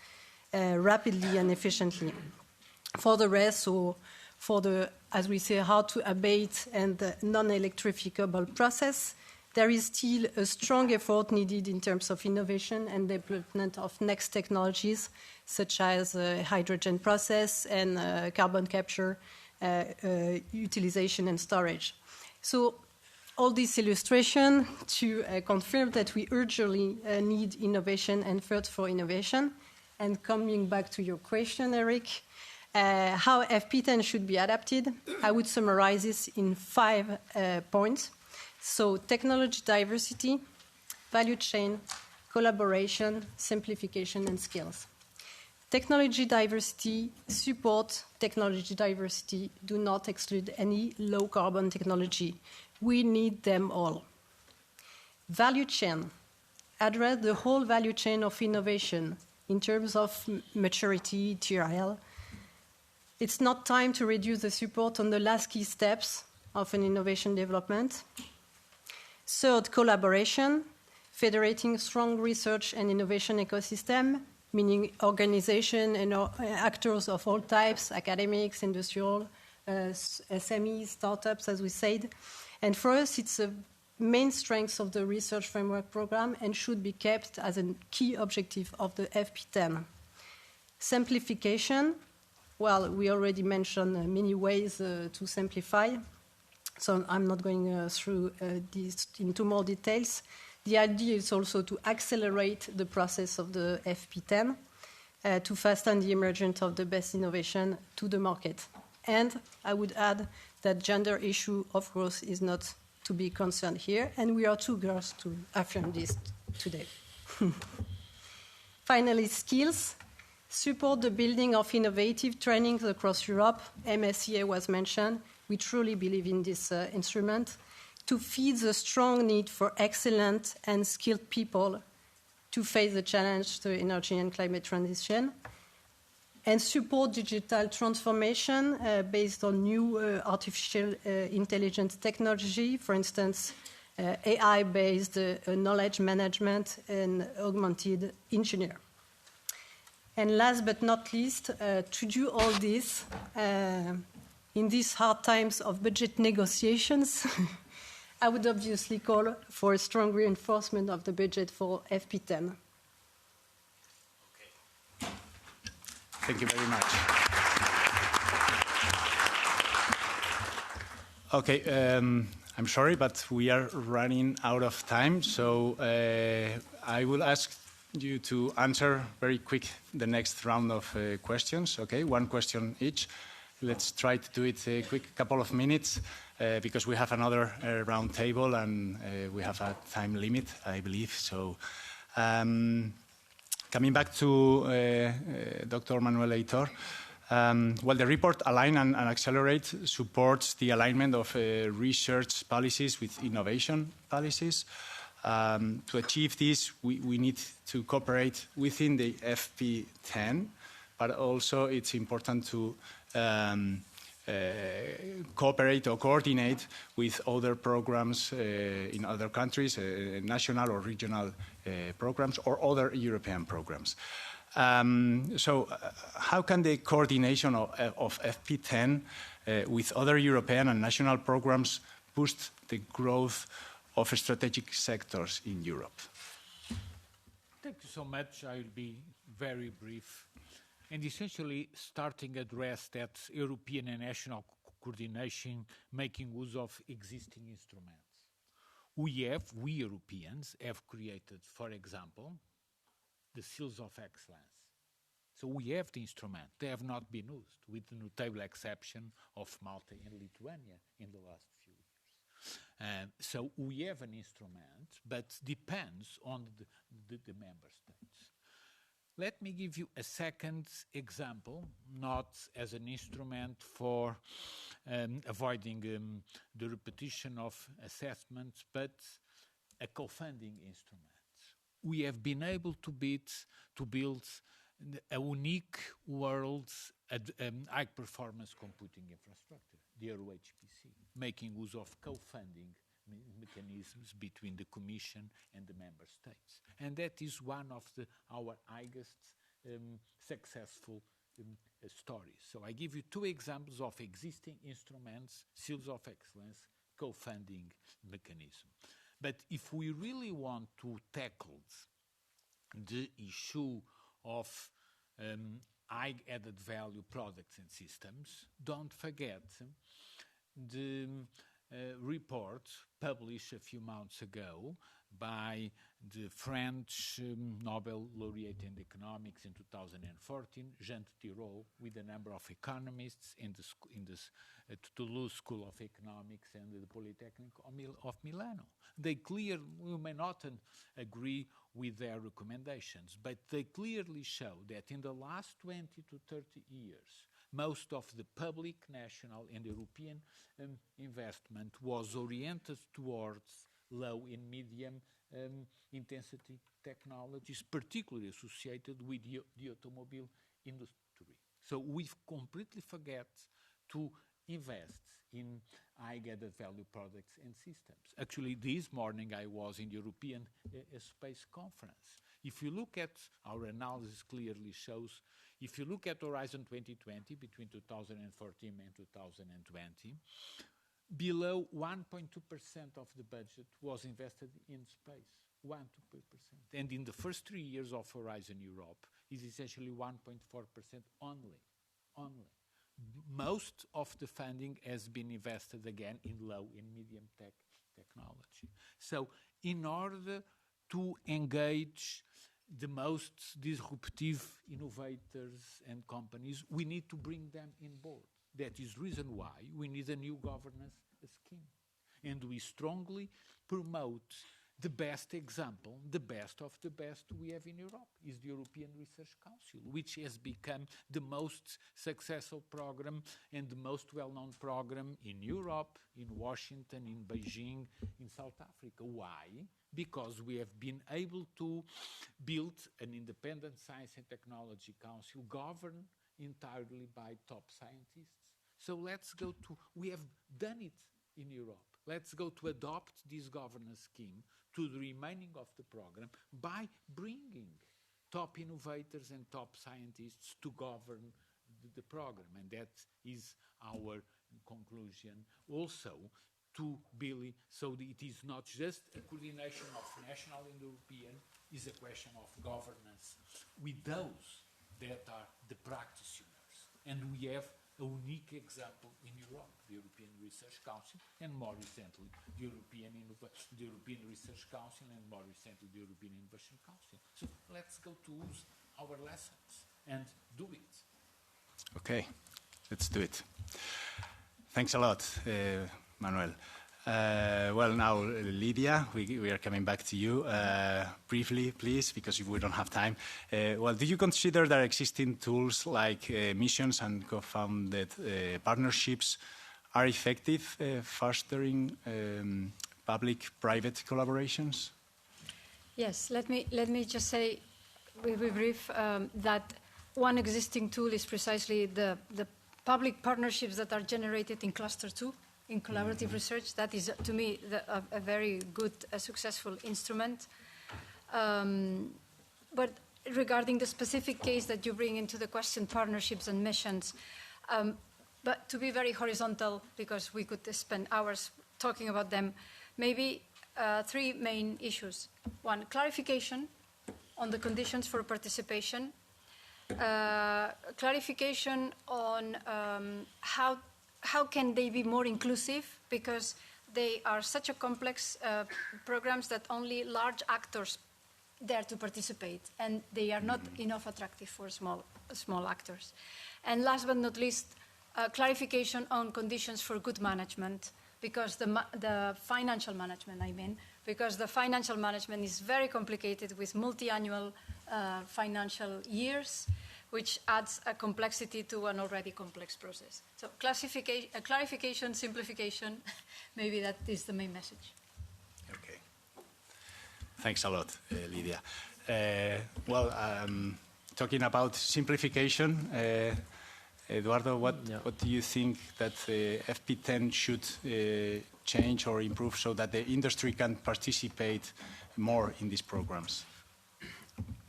rapidly and efficiently. For the rest, so for the, as we say, how to abate and the non-electrificable process, there is still a strong effort needed in terms of innovation and development of next technologies, such as hydrogen process and carbon capture, utilization and storage. So all this illustration to confirm that we urgently need innovation and effort for innovation. And coming back to your question, Eric, how FP10 should be adapted, I would summarize this in 5 points. So technology diversity, value chain, collaboration, simplification, and skills. Technology diversity, support technology diversity, do not exclude any low-carbon technology. We need them all. Value chain, address the whole value chain of innovation in terms of maturity, TRL. It's not time to reduce the support on the last key steps of an innovation development. Third, collaboration, federating strong research and innovation ecosystem, meaning organization and actors of all types, academics, industrial, SMEs, startups, as we said. And for us, it's a main strength of the research framework program and should be kept as a key objective of the FP10. Simplification, well, we already mentioned many ways to simplify, so I'm not going through these into more details. The idea is also to accelerate the process of the FP10 to fasten the emergence of the best innovation to the market. And I would add that gender issue, of course, is not to be concerned here, and we are two girls to affirm this today. Finally, skills. Support the building of innovative trainings across Europe. MSCA was mentioned. We truly believe in this instrument to feed the strong need for excellent and skilled people to face the challenge to energy and climate transition, and support digital transformation based on new artificial intelligence technology, for instance, AI-based knowledge management and augmented engineer. And last but not least, to do all this in these hard times of budget negotiations, I would obviously call for a strong reinforcement of the budget for FP10. Okay. Thank you very much. Okay, I'm sorry, but we are running out of time, so I will ask you to answer very quick the next round of questions. Okay, one question each. Let's try to do it quick, couple of minutes, because we have another round table and we have a time limit, I believe. So, coming back to Dr. Manuel Aitor, well, the report Align and Accelerate supports the alignment of research policies with innovation policies. To achieve this, we need to cooperate within the FP10, but also it's important to cooperate or coordinate with other programs in other countries, national or regional programs, or other European programs. So how can the coordination of FP10 with other European and national programs boost the growth of strategic sectors in Europe? Thank you so much. I will be very brief. And essentially starting address that European and national coordination making use of existing instruments. We Europeans have created, for example, the seals of excellence. So we have the instrument. They have not been used, with the notable exception of Malta and Lithuania in the last few years. So we have an instrument, but depends on the member states. Let me give you a second example, not as an instrument for avoiding the repetition of assessments, but a co-funding instrument. We have been able to build a unique world high-performance computing infrastructure, the EuroHPC, making use of co-funding mechanisms between the Commission and the member states. And that is one of our highest successful stories. So I give you two examples of existing instruments, seals of excellence, co-funding mechanism. But if we really want to tackle the issue of high added value products and systems, don't forget the report published a few months ago by the French Nobel laureate in economics in 2014, Jean Tirole, with a number of economists in the Toulouse School of Economics and the Polytechnic of Milano. We may not agree with their recommendations, but they clearly show that in the last 20 to 30 years, most of the public, national, and European investment was oriented towards low and medium intensity technologies, particularly associated with the automobile industry. So we completely forget to invest in high added value products and systems. Actually, this morning I was in the European Space Conference. If you look at our analysis, clearly shows, if you look at Horizon 2020 between 2014 and 2020, below 1.2% of the budget was invested in space, 1 to 2%. And in the first 3 years of Horizon Europe is essentially 1.4% only. most of the funding has been invested again in low and medium technology. So in order to engage the most disruptive innovators and companies, we need to bring them in board. That is the reason why we need a new governance scheme. And we strongly promote the best example, the best of the best we have in Europe, is the European Research Council, which has become the most successful program and the most well-known program in Europe, in Washington, in Beijing, in South Africa. Why? Because we have been able to build an independent science and technology council governed entirely by top scientists. So let's go to, we have done it in Europe. Let's go to adopt this governance scheme to the remaining of the program by bringing top innovators and top scientists to govern the program. And that is our conclusion also to Billy, so that it is not just a coordination of national and European, it's a question of governance with those that are the practitioners. And we have a unique example in Europe, the European Research Council, and more recently, the European Research Council, and more recently, the European Innovation Council. So let's go to use our lessons and do it. Okay, let's do it. Thanks a lot, Manuel. Well, now, Lydia, we are coming back to you. Briefly, please, because we don't have time. Well, do you consider that existing tools like missions and co-founded partnerships are effective fostering public-private collaborations? Yes, let me just say, we brief that one existing tool is precisely the public partnerships that are generated in Cluster 2, in collaborative research. That is, to me, a very good, successful instrument. But regarding the specific case that you bring into the question, partnerships and missions, but to be very horizontal, because we could spend hours talking about them, maybe three main issues. One, clarification on the conditions for participation. Clarification on how can they be more inclusive, because they are such a complex programs that only large actors dare to participate, and they are not enough attractive for small actors. And last but not least, clarification on conditions for good management, because the financial management, because the financial management is very complicated with multi-annual financial years, which adds a complexity to an already complex process. So clarification, simplification, maybe that is the main message. Okay. Thanks a lot, Lydia. Well, talking about simplification, Eduardo, what do you think that FP10 should change or improve so that the industry can participate more in these programs?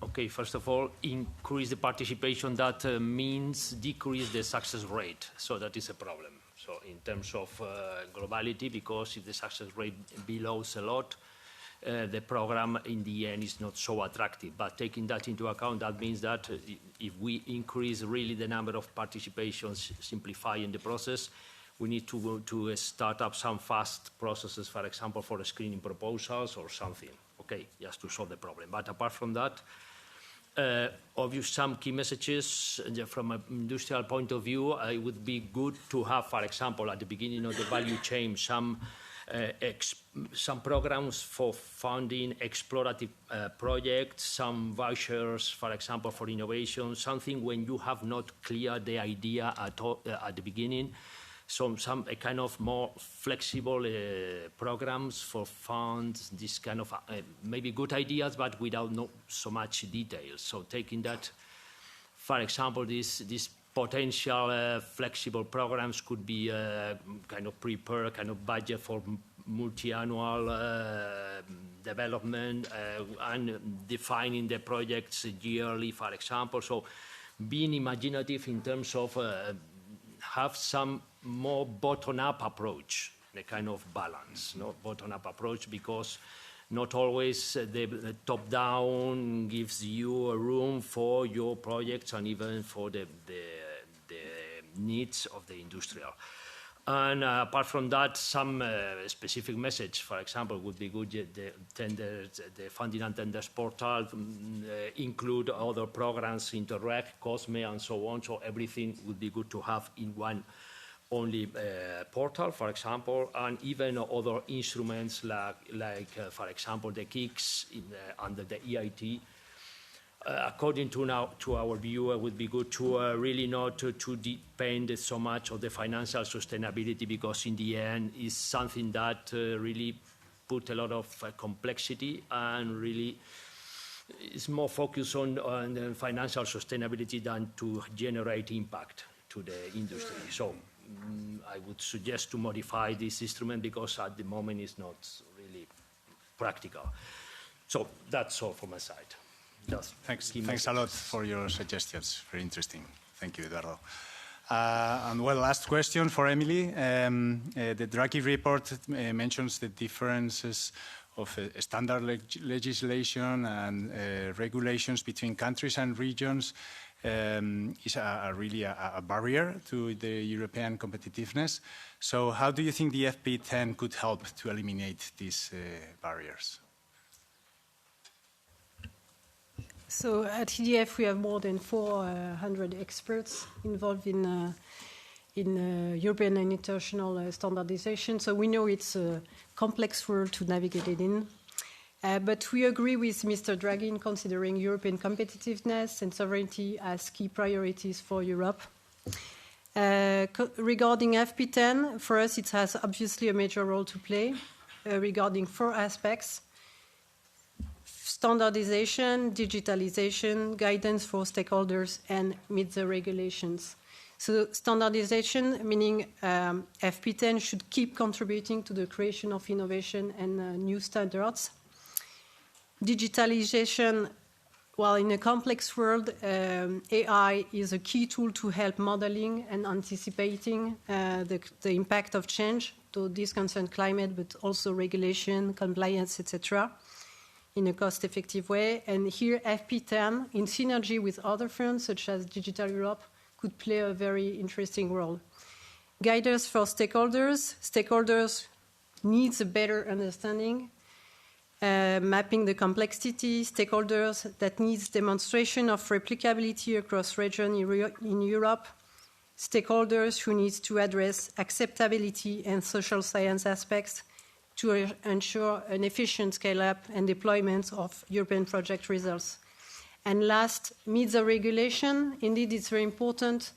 Okay, first of all, increase the participation. That means decrease the success rate. So that is a problem. So in terms of globality, because if the success rate belows a lot, the program in the end is not so attractive. But taking that into account, that means that if we increase really the number of participations, simplifying the process, we need to start up some fast processes, for example, for screening proposals or something. Okay, just to solve the problem. But apart from that, obviously some key messages from an industrial point of view, it would be good to have, for example, at the beginning of the value chain, some programs for funding explorative projects, some vouchers, for example, for innovation, something when you have not cleared the idea at the beginning. Some kind of more flexible programs for funds, this kind of maybe good ideas, but without not so much details. So taking that, for example, these potential flexible programs could be kind of prepare kind of budget for multi-annual development and defining the projects yearly, for example. So being imaginative in terms of have some more bottom-up approach, the kind of balance, bottom-up approach, because not always the top-down gives you a room for your projects and even for the needs of the industrial. And apart from that, some specific message, for example, would be good. The tenders, the funding and tenders portal include other programs, Interreg, COSME, and so on. So everything would be good to have in one only portal, for example, and even other instruments like for example, the KICS under the EIT. According to our view, it would be good to really not to depend so much on the financial sustainability, because in the end is something that really put a lot of complexity, and really is more focused on the financial sustainability than to generate impact to the industry. So I would suggest to modify this instrument, because at the moment it's not really practical. So that's all from my side. Thanks a lot for your suggestions. Very interesting. Thank you, Eduardo. And well, last question for Emily. The Draghi report mentions the differences of standard legislation and regulations between countries and regions is really a barrier to the European competitiveness. So how do you think the FP10 could help to eliminate these barriers? So at EDF, we have more than 400 experts involved in European and international standardization. So we know it's a complex world to navigate it in. But we agree with Mr. Draghi in considering European competitiveness and sovereignty as key priorities for Europe. Regarding FP10, for us, it has obviously a major role to play regarding 4 aspects: standardization, digitalization, guidance for stakeholders, and meet the regulations. So standardization, meaning FP10 should keep contributing to the creation of innovation and new standards. Digitalization, while in a complex world, AI is a key tool to help modeling and anticipating the impact of change. So this concerns climate, but also regulation, compliance, etc., in a cost-effective way. And here, FP10, in synergy with other funds, such as Digital Europe, could play a very interesting role. Guidance for stakeholders. Stakeholders needs a better understanding, mapping the complexity. Stakeholders that needs demonstration of replicability across regions in Europe. Stakeholders who needs to address acceptability and social science aspects to ensure an efficient scale-up and deployment of European project results. And last, meet the regulation. Indeed, it's very important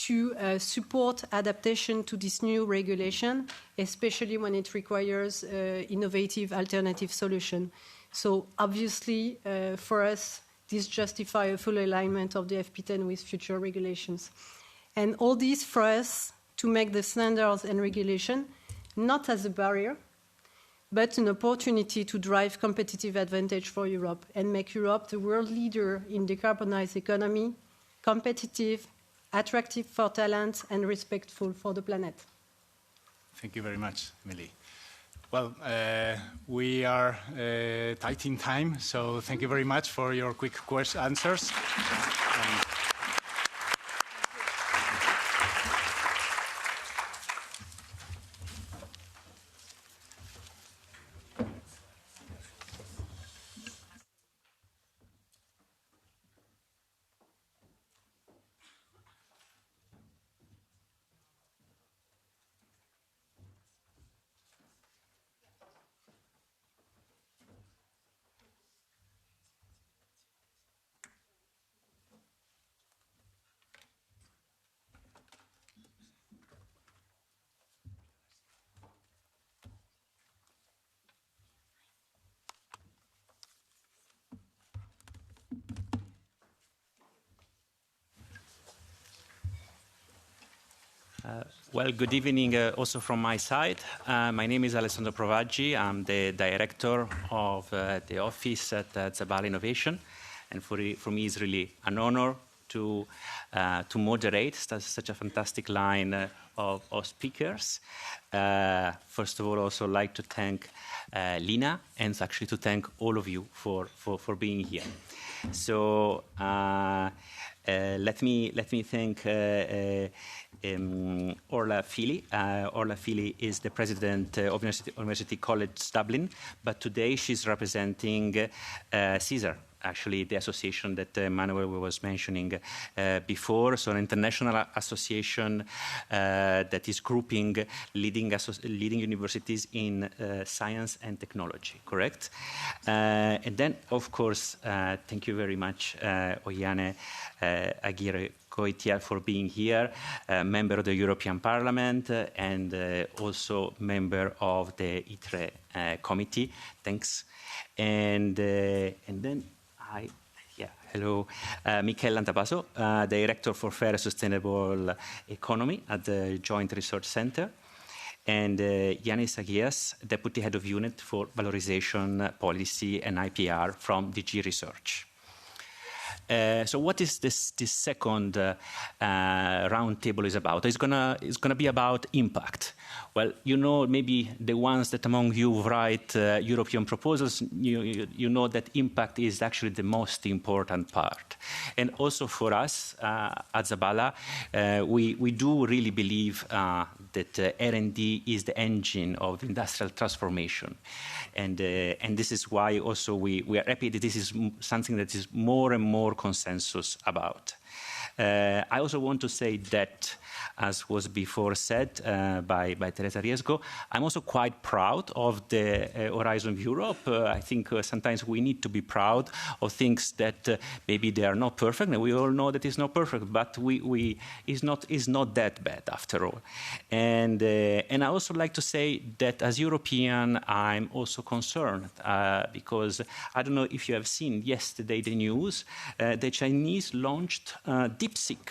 to support adaptation to this new regulation, especially when it requires innovative alternative solution. So obviously, for us, this justifies a full alignment of the FP10 with future regulations. And all this for us to make the standards and regulation not as a barrier, but an opportunity to drive competitive advantage for Europe and make Europe the world leader in decarbonized economy, competitive, attractive for talent, and respectful for the planet. Thank you very much, Emily. Well, we are tight in time, so thank you very much for your quick answers. Well, good evening also from my side. My name is Alessandro Provaggi. I'm the director of the office at Zabala Innovation. And for me, it's really an honor to moderate such a fantastic line of speakers. First of all, also like to thank Lina, and actually to thank all of you for being here. So Let me thank Orla Fili. Orla Fili is the president of University College Dublin, but today she's representing CSER, actually the association that Manuel was mentioning before, so an international association that is grouping leading universities in science and technology, correct? And then, of course, thank you very much, Oyane Aguirre Goitia, for being here, member of the European Parliament and also member of the ITRE committee. Thanks. And then hello, Michele Lantapaso, Director for Fair and Sustainable Economy at the Joint Research Center, and Yanis Agias, Deputy Head of Unit for Valorization Policy and IPR from DG Research. So what is this second roundtable is about? It's gonna be about impact. Well, you know, maybe the ones that among you write European proposals, you know that impact is actually the most important part. And also for us at Zabala, we do really believe that R&D is the engine of industrial transformation. And this is why also we are happy that this is something that is more and more consensus about. I also want to say that, as was before said by Teresa Riesgo, I'm also quite proud of the Horizon Europe. I think sometimes we need to be proud of things that maybe they are not perfect, and we all know that it's not perfect, but it's not that bad after all. And I also like to say that as European, I'm also concerned because I don't know if you have seen yesterday the news, the Chinese launched DeepSeek.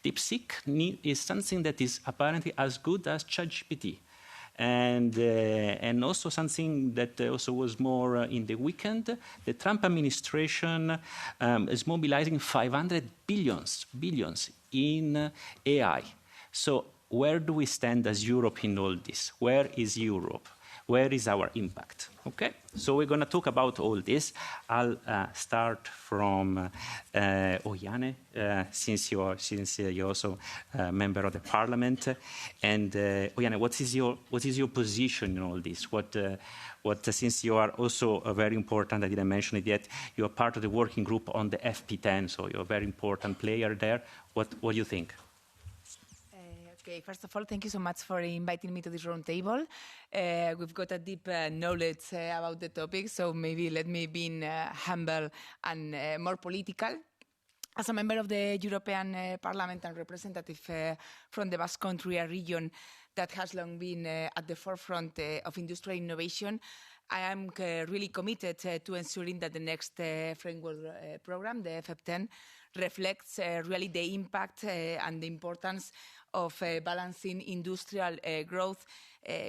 DeepSeek is something that is apparently as good as ChatGPT. And also something that also was more in the weekend, the Trump administration is mobilizing 500 billions in AI. So where do we stand as Europe in all this? Where is Europe? Where is our impact? Okay, so we're going to talk about all this. I'll start from Oyane, since you're also a member of the Parliament. And Oyane, what is your position in all this? Since you are also a very important, I didn't mention it yet, you are part of the working group on the FP10, so you're a very important player there. What do you think? Okay, first of all, thank you so much for inviting me to this roundtable. We've got a deep knowledge about the topic, so maybe let me be humble and more political. As a member of the European Parliament and representative from the Basque Country, a region that has long been at the forefront of industrial innovation, I am really committed to ensuring that the next framework program, the FF10, reflects really the impact and the importance of balancing industrial growth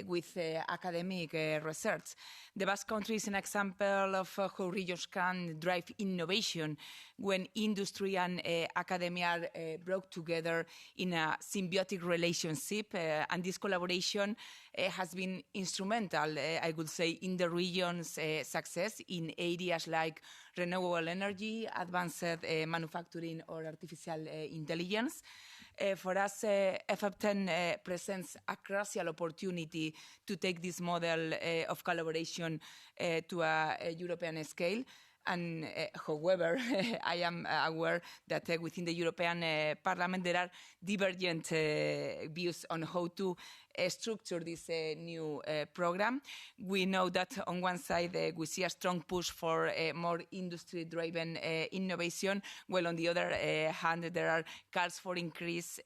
with academic research. The Basque Country is an example of how regions can drive innovation when industry and academia are brought together in a symbiotic relationship, and this collaboration has been instrumental, I would say, in the region's success in areas like renewable energy, advanced manufacturing, or artificial intelligence. For us, FF10 presents a crucial opportunity to take this model of collaboration to a European scale. And however, I am aware that within the European Parliament there are divergent views on how to structure this new program. We know that on one side we see a strong push for more industry-driven innovation, while on the other hand there are calls for increased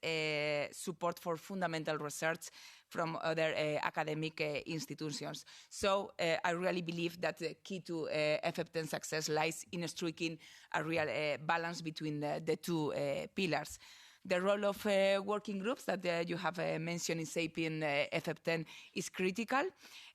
support for fundamental research from other academic institutions. So I really believe that the key to FF10 success lies in striking a real balance between the two pillars. The role of working groups that you have mentioned in shaping FF10 is critical.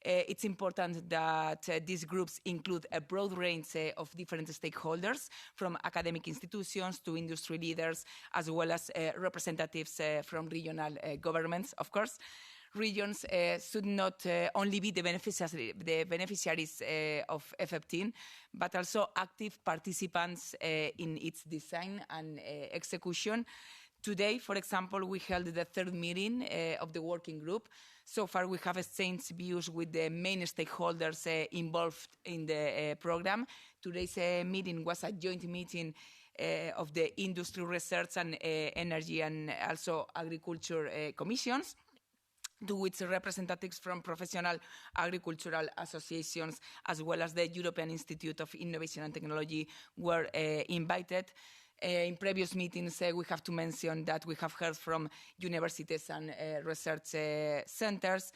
It's important that these groups include a broad range of different stakeholders, from academic institutions to industry leaders, as well as representatives from regional governments, of course. regions should not only be the beneficiaries of FF10, but also active participants in its design and execution. Today, for example, we held the third meeting of the working group. So far, we have exchanged views with the main stakeholders involved in the program. Today's meeting was a joint meeting of the industry, research, and energy, and also agriculture commissions, to which representatives from professional agricultural associations, as well as the European Institute of Innovation and Technology, were invited. In previous meetings, we have to mention that we have heard from universities and research centers.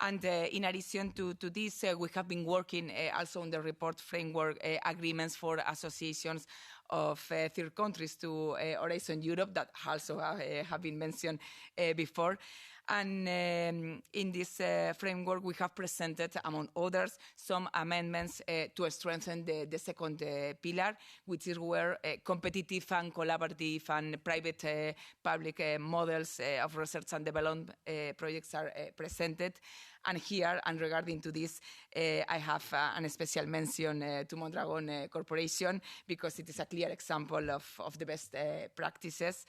And in addition to this, we have been working also on the report framework agreements for associations of third countries to Horizon Europe that also have been mentioned before. And in this framework, we have presented, among others, some amendments to strengthen the second pillar, which is where competitive and collaborative and private-public models of research and development projects are presented. And here, and regarding to this, I have a special mention to Mondragon Corporation, because it is a clear example of the best practices.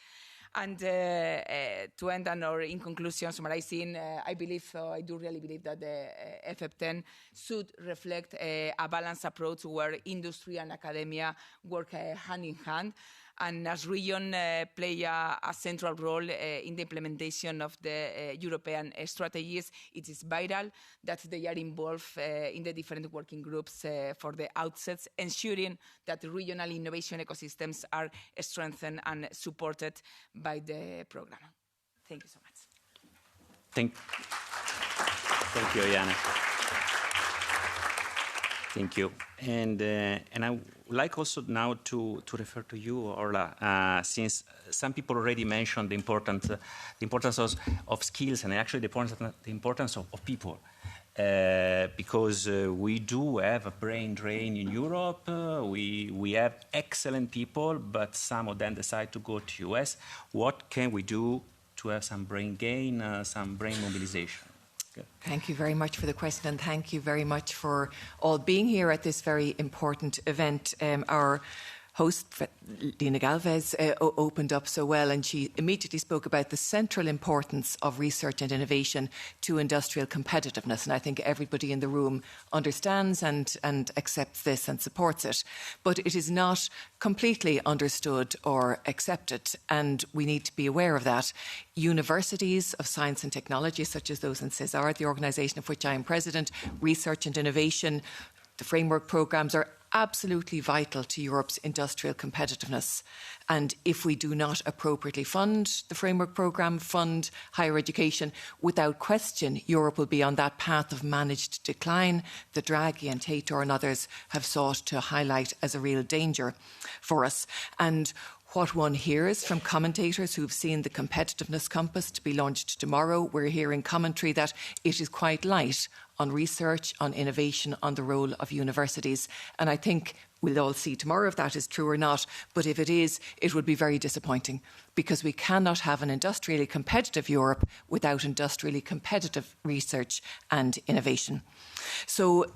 And to end, or in conclusion, summarizing, I do really believe that the FF10 should reflect a balanced approach where industry and academia work hand in hand. And as region play a central role in the implementation of the European strategies, it is vital that they are involved in the different working groups for the outset, ensuring that the regional innovation ecosystems are strengthened and supported by the program. Thank you so much. Thank you, Jana. Thank you. And I would like also now to refer to you, Orla, since some people already mentioned the importance of skills, and actually the importance of people. Because we do have a brain drain in Europe. We have excellent people, but some of them decide to go to US. What can we do to have some brain gain, some brain mobilization? Thank you very much for the question, and thank you very much for all being here at this very important event. Our host, Lina Gálvez, opened up so well, and she immediately spoke about the central importance of research and innovation to industrial competitiveness. And I think everybody in the room understands and accepts this and supports it. But it is not completely understood or accepted, and we need to be aware of that. Universities of science and technology, such as those in CESAR, the organisation of which I am president, research and innovation, the framework programmes are absolutely vital to Europe's industrial competitiveness. And if we do not appropriately fund the framework programme, fund higher education, without question, Europe will be on that path of managed decline that Draghi and Tator and others have sought to highlight as a real danger for us. And what one hears from commentators who've seen the competitiveness compass to be launched tomorrow, we're hearing commentary that it is quite light on research, on innovation, on the role of universities. And I think we'll all see tomorrow if that is true or not. But if it is, it would be very disappointing, because we cannot have an industrially competitive Europe without industrially competitive research and innovation. So,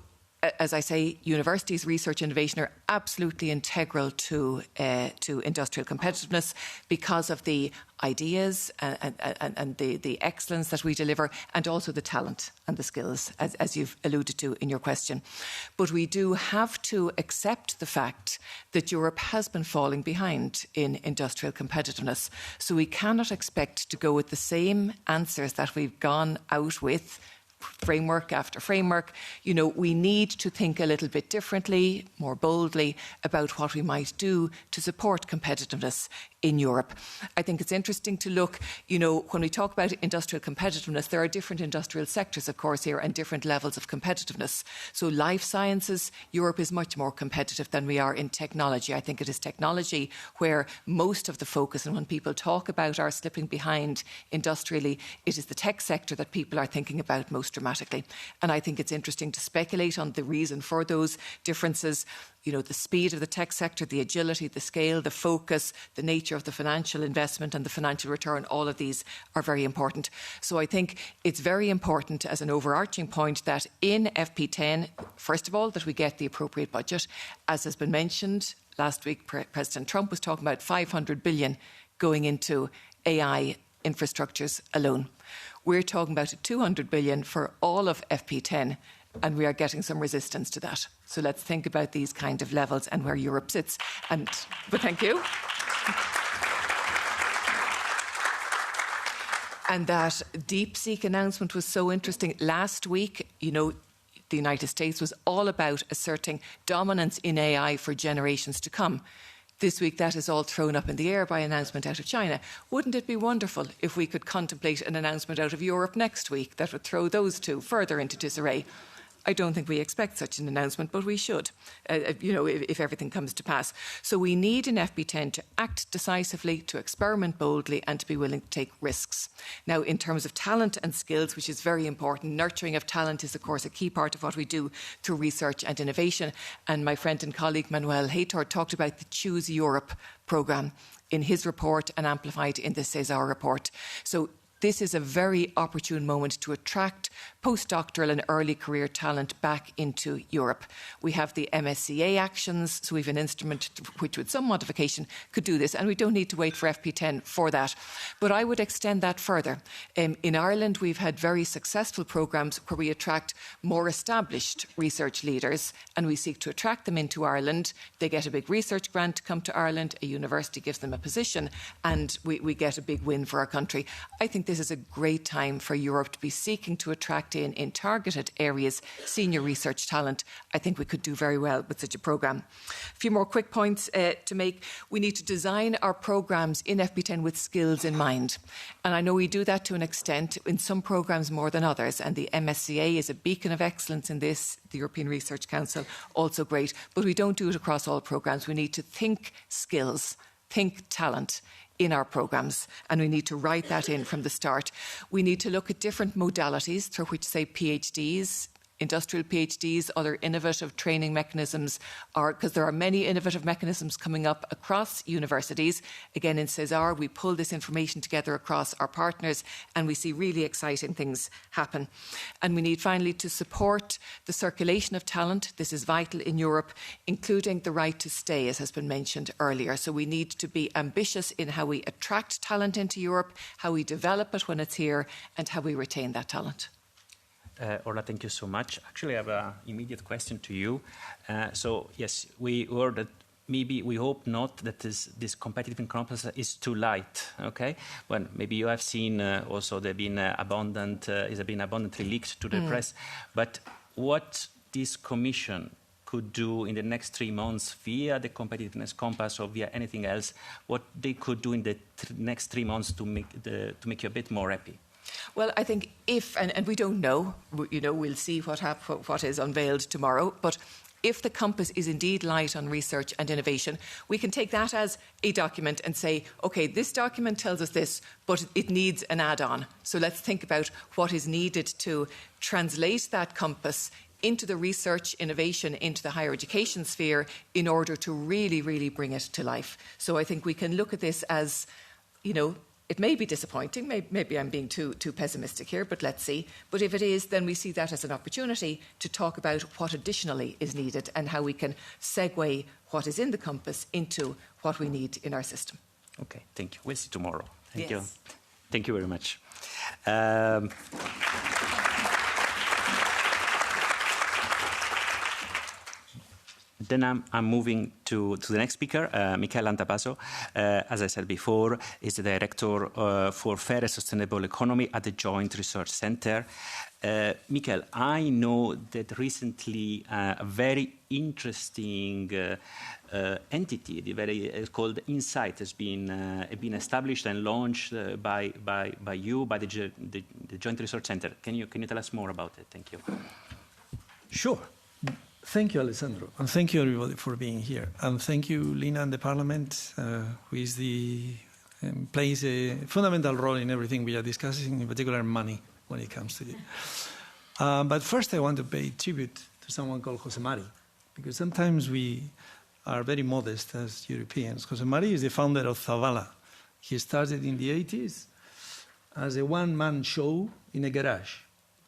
as I say, universities, research and innovation are absolutely integral to industrial competitiveness because of the ideas and the excellence that we deliver, and also the talent and the skills, as you've alluded to in your question. But we do have to accept the fact that Europe has been falling behind in industrial competitiveness. So we cannot expect to go with the same answers that we've gone out with, framework after framework. You know, we need to think a little bit differently, more boldly, about what we might do to support competitiveness in Europe. I think it's interesting to look, you know, when we talk about industrial competitiveness, there are different industrial sectors, of course, here, and different levels of competitiveness. So life sciences, Europe is much more competitive than we are in technology. I think it is technology where most of the focus, and when people talk about our slipping behind industrially, it is the tech sector that people are thinking about most most dramatically. And I think it's interesting to speculate on the reason for those differences. You know, the speed of the tech sector, the agility, the scale, the focus, the nature of the financial investment and the financial return, all of these are very important. So I think it's very important as an overarching point that in FP10, first of all, that we get the appropriate budget. As has been mentioned, last week President Trump was talking about 500 billion going into AI infrastructures alone. We're talking about 200 billion for all of FP10, and we are getting some resistance to that. So let's think about these kind of levels and where Europe sits. But thank you. And that DeepSeek announcement was so interesting. Last week, you know, the United States was all about asserting dominance in AI for generations to come. This week, that is all thrown up in the air by announcement out of China. Wouldn't it be wonderful if we could contemplate an announcement out of Europe next week that would throw those two further into disarray? I don't think we expect such an announcement, but we should, you know, if everything comes to pass. So we need in FP10 to act decisively, to experiment boldly, and to be willing to take risks. Now, in terms of talent and skills, which is very important, nurturing of talent is, of course, a key part of what we do through research and innovation. And my friend and colleague Manuel Heitor talked about the Choose Europe programme in his report and amplified in the César report. So this is a very opportune moment to attract postdoctoral and early career talent back into Europe. We have the MSCA actions, so we have an instrument which with some modification could do this, and we don't need to wait for FP10 for that. But I would extend that further. In Ireland, we've had very successful programmes where we attract more established research leaders, and we seek to attract them into Ireland. They get a big research grant to come to Ireland, a university gives them a position, and we get a big win for our country. I think this is a great time for Europe to be seeking to attract in targeted areas senior research talent. I think we could do very well with such a programme. A few more quick points to make. We need to design our programmes in FP10 with skills in mind. And I know we do that to an extent in some programmes more than others. And the MSCA is a beacon of excellence in this. The European Research Council, also great. But we don't do it across all programmes. We need to think skills, think talent in our programmes, and we need to write that in from the start. We need to look at different modalities through which, say, PhDs, industrial PhDs, other innovative training mechanisms, because there are many innovative mechanisms coming up across universities. Again, in César, we pull this information together across our partners and we see really exciting things happen. And we need finally to support the circulation of talent. This is vital in Europe, including the right to stay, as has been mentioned earlier. So we need to be ambitious in how we attract talent into Europe, how we develop it when it's here, and how we retain that talent. Orla, thank you so much. Actually, I have an immediate question to you. So, yes, we heard that maybe we hope not that this competitive compass is too light, okay? Well, maybe you have seen also there been has been abundantly leaked to the press. But what this commission could do in the next 3 months via the competitiveness compass or via anything else, what they could do in the next 3 months to make you a bit more happy? Well, I think if, and we don't know, you know, we'll see what is unveiled tomorrow, but if the compass is indeed light on research and innovation, we can take that as a document and say, OK, this document tells us this, but it needs an add-on. So let's think about what is needed to translate that compass into the research, innovation, into the higher education sphere in order to really, really bring it to life. So I think we can look at this as, you know, it may be disappointing, maybe I'm being too pessimistic here, but let's see. But if it is, then we see that as an opportunity to talk about what additionally is needed and how we can segue what is in the compass into what we need in our system. Okay, thank you. We'll see tomorrow. Thank yes. you. Thank you very much. Then I'm moving to the next speaker, Michael Antabaso. As I said before, is the Director for Fair and Sustainable Economy at the Joint Research Centre. Michael, I know that recently a very interesting entity, called Insight, has been established and launched by you, by the Joint Research Centre. Can you tell us more about it? Thank you. Sure. Thank you, Alessandro, and thank you, everybody, for being here. And thank you, Lina, and the Parliament, who is plays a fundamental role in everything we are discussing, in particular money, when it comes to it. But first I want to pay tribute to someone called José Mari, because sometimes we are very modest as Europeans. José Mari is the founder of Zabala. He started in the 80s as a one-man show in a garage.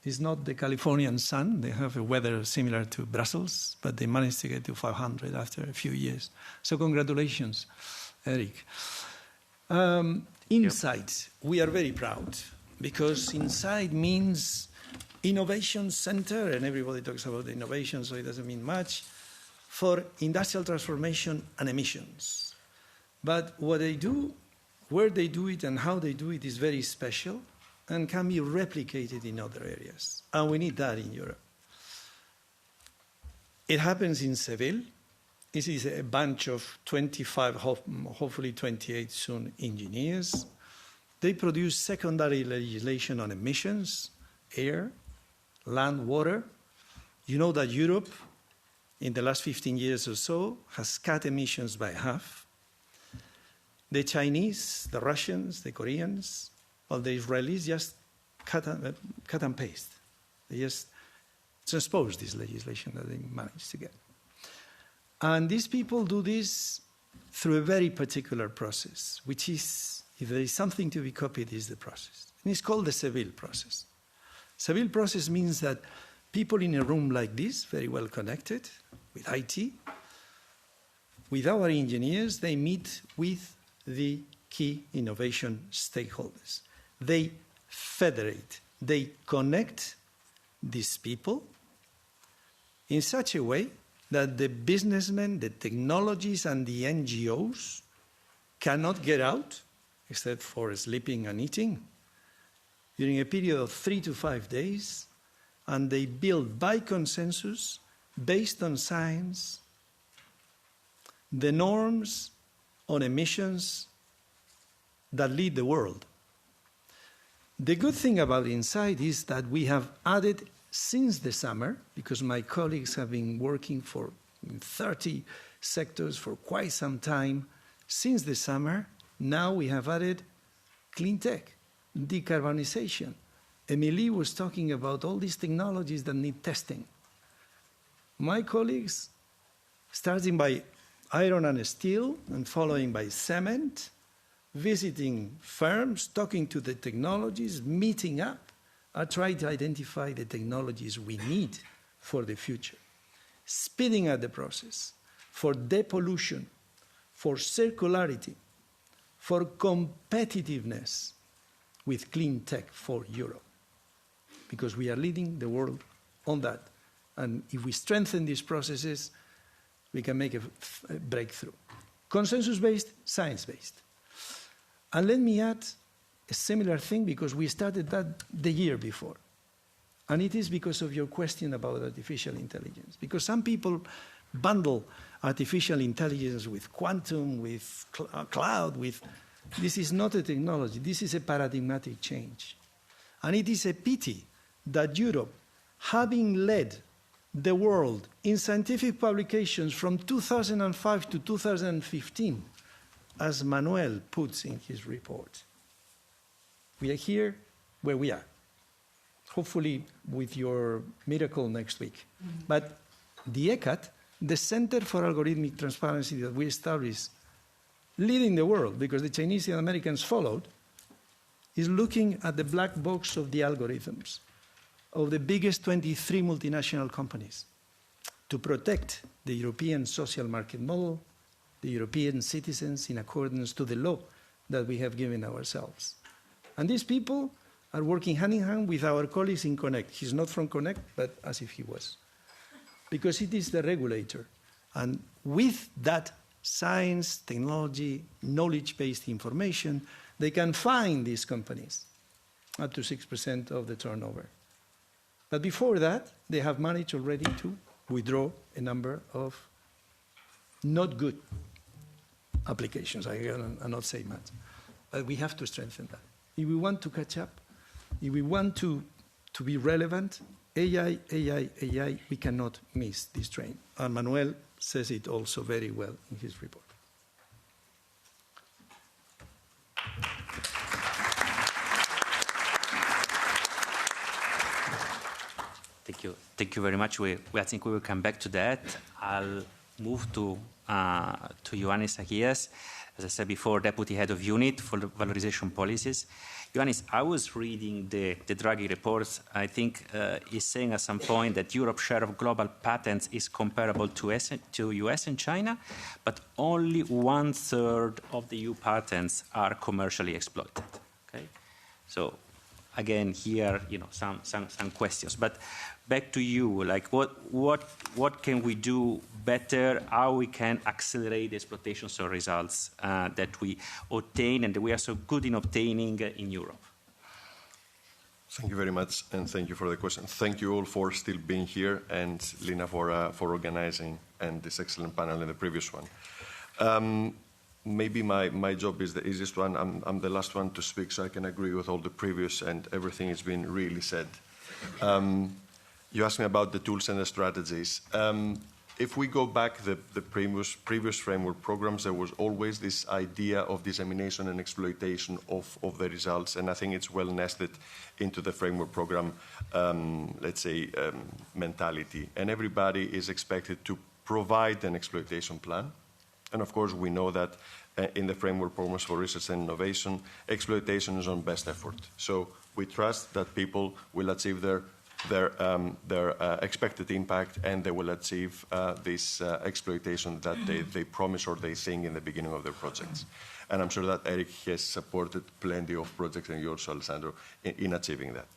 It's not the Californian sun. They have a weather similar to Brussels, but they managed to get to 500 after a few years. So congratulations, Eric. Inside, we are very proud, because inside means innovation center, and everybody talks about innovation, so it doesn't mean much, for industrial transformation and emissions. But what they do, where they do it, and how they do it is very special and can be replicated in other areas. And we need that in Europe. It happens in Seville. This is a bunch of 25, hopefully 28 soon, engineers. They produce secondary legislation on emissions, air, land, water. You know that Europe, in the last 15 years or so, has cut emissions by half. The Chinese, the Russians, the Koreans, well, the Israelis just cut and paste. They just transpose this legislation that they managed to get. And these people do this through a very particular process, which is, if there is something to be copied, is the process. And it's called the Seville process. Seville process means that people in a room like this, very well connected with IT, with our engineers, they meet with the key innovation stakeholders. They federate, they connect these people in such a way that the businessmen, the technologies, and the NGOs cannot get out, except for sleeping and eating, during a period of 3 to 5 days, and they build by consensus, based on science, the norms on emissions that lead the world. The good thing about Inside is that we have added since the summer, because my colleagues have been working for 30 sectors for quite some time, since the summer, now we have added clean tech, decarbonization. Emily was talking about all these technologies that need testing. My colleagues, starting by iron and steel and following by cement, visiting firms, talking to the technologies, meeting up, are trying to identify the technologies we need for the future, speeding up the process for depollution, for circularity, for competitiveness with clean tech for Europe, because we are leading the world on that. And if we strengthen these processes, we can make a breakthrough. Consensus-based, science-based. And let me add a similar thing, because we started that the year before. And it is because of your question about artificial intelligence. Because some people bundle artificial intelligence with quantum, with cloud, with... This is not a technology. This is a paradigmatic change. And it is a pity that Europe, having led the world in scientific publications from 2005 to 2015, as Manuel puts in his report, we are here where we are, hopefully with your miracle next week. Mm-hmm. But the ECAT, the Center for Algorithmic Transparency that we established, leading the world, because the Chinese and Americans followed, is looking at the black box of the algorithms of the biggest 23 multinational companies to protect the European social market model, the European citizens in accordance to the law that we have given ourselves. And these people are working hand in hand with our colleagues in Connect. He's not from Connect, but as if he was. Because it is the regulator. And with that science, technology, knowledge-based information, they can find these companies up to 6% of the turnover. But before that, they have managed already to withdraw a number of not good applications. I cannot say much. But we have to strengthen that. If we want to catch up, if we want to be relevant, AI, we cannot miss this train. And Manuel says it also very well in his report. Thank you very much. I think we will come back to that. I'll move to Ioannis Agias, as I said before, Deputy Head of Unit for the Valorization Policies. Ioannis, I was reading the Draghi reports. I think he's saying at some point that Europe's share of global patents is comparable to US and China, but only 1/3 of the EU patents are commercially exploited. Okay, so again here, some questions. But back to you, like what can we do better? How we can accelerate the exploitation of results that we obtain and that we are so good in obtaining in Europe? Thank you very much, and thank you for the question. Thank you all for still being here, and Lina for organizing and this excellent panel and the previous one. Maybe my job is the easiest one. I'm the last one to speak, so I can agree with all the previous, and everything has been really said. You asked me about the tools and the strategies. If we go back the previous framework programs, there was always this idea of dissemination and exploitation of the results, and I think it's well nested into the framework program, mentality. And everybody is expected to provide an exploitation plan. And of course, we know that in the framework programs for research and innovation, exploitation is on best effort. So we trust that people will achieve their expected impact, and they will achieve this exploitation that they promise or they think in the beginning of their projects. And I'm sure that Eric has supported plenty of projects, and you also, Alessandro, in achieving that,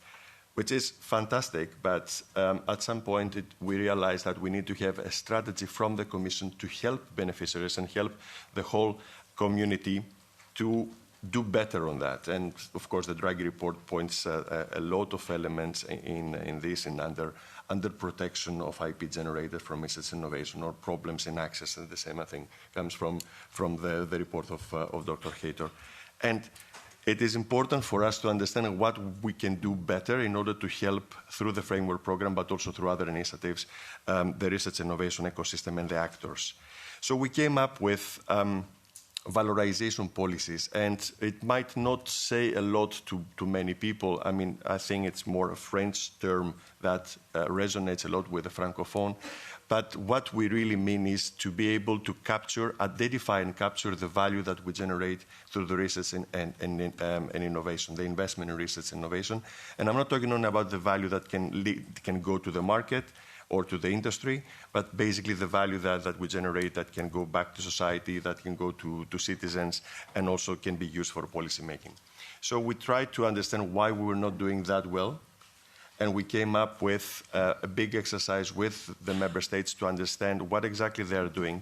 which is fantastic. But at some point, we realized that we need to have a strategy from the Commission to help beneficiaries and help the whole community to do better on that. And of course, the Draghi report points a lot of elements in this, in under protection of IP generated from research innovation, or problems in access, and the same, I think, comes from the report of Dr. Hayter. And it is important for us to understand what we can do better in order to help through the framework program, but also through other initiatives, the research innovation ecosystem and the actors. So we came up with valorization policies, and it might not say a lot to many people. I mean, I think it's more a French term that resonates a lot with the Francophone. But what we really mean is to be able to capture, identify and capture the value that we generate through the research and innovation, the investment in research and innovation. And I'm not talking only about the value that can go to the market or to the industry, but basically the value that we generate that can go back to society, that can go to citizens, and also can be used for policy making. So we tried to understand why we were not doing that well, and we came up with a big exercise with the member states to understand what exactly they are doing,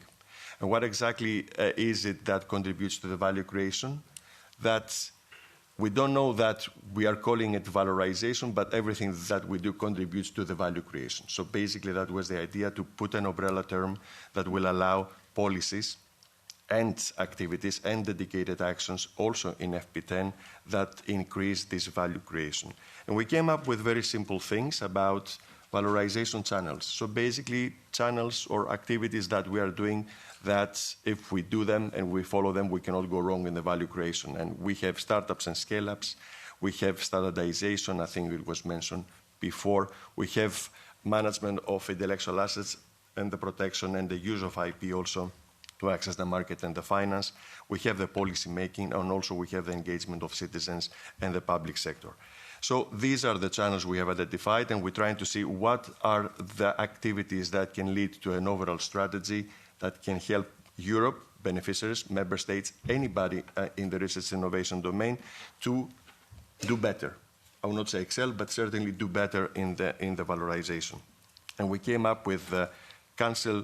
and what exactly is it that contributes to the value creation. That we don't know that we are calling it valorization, but everything that we do contributes to the value creation. So basically that was the idea, to put an umbrella term that will allow policies and activities and dedicated actions also in FP10 that increase this value creation. And we came up with very simple things about valorization channels. So basically channels or activities that we are doing that if we do them and we follow them, we cannot go wrong in the value creation. And we have startups and scale-ups. We have standardization, I think it was mentioned before. We have management of intellectual assets and the protection and the use of IP also to access the market and the finance. We have the policy making, and also we have the engagement of citizens and the public sector. So these are the channels we have identified, and we're trying to see what are the activities that can lead to an overall strategy that can help Europe, beneficiaries, member states, anybody in the research innovation domain to do better. I will not say excel, but certainly do better in the valorization. And we came up with Council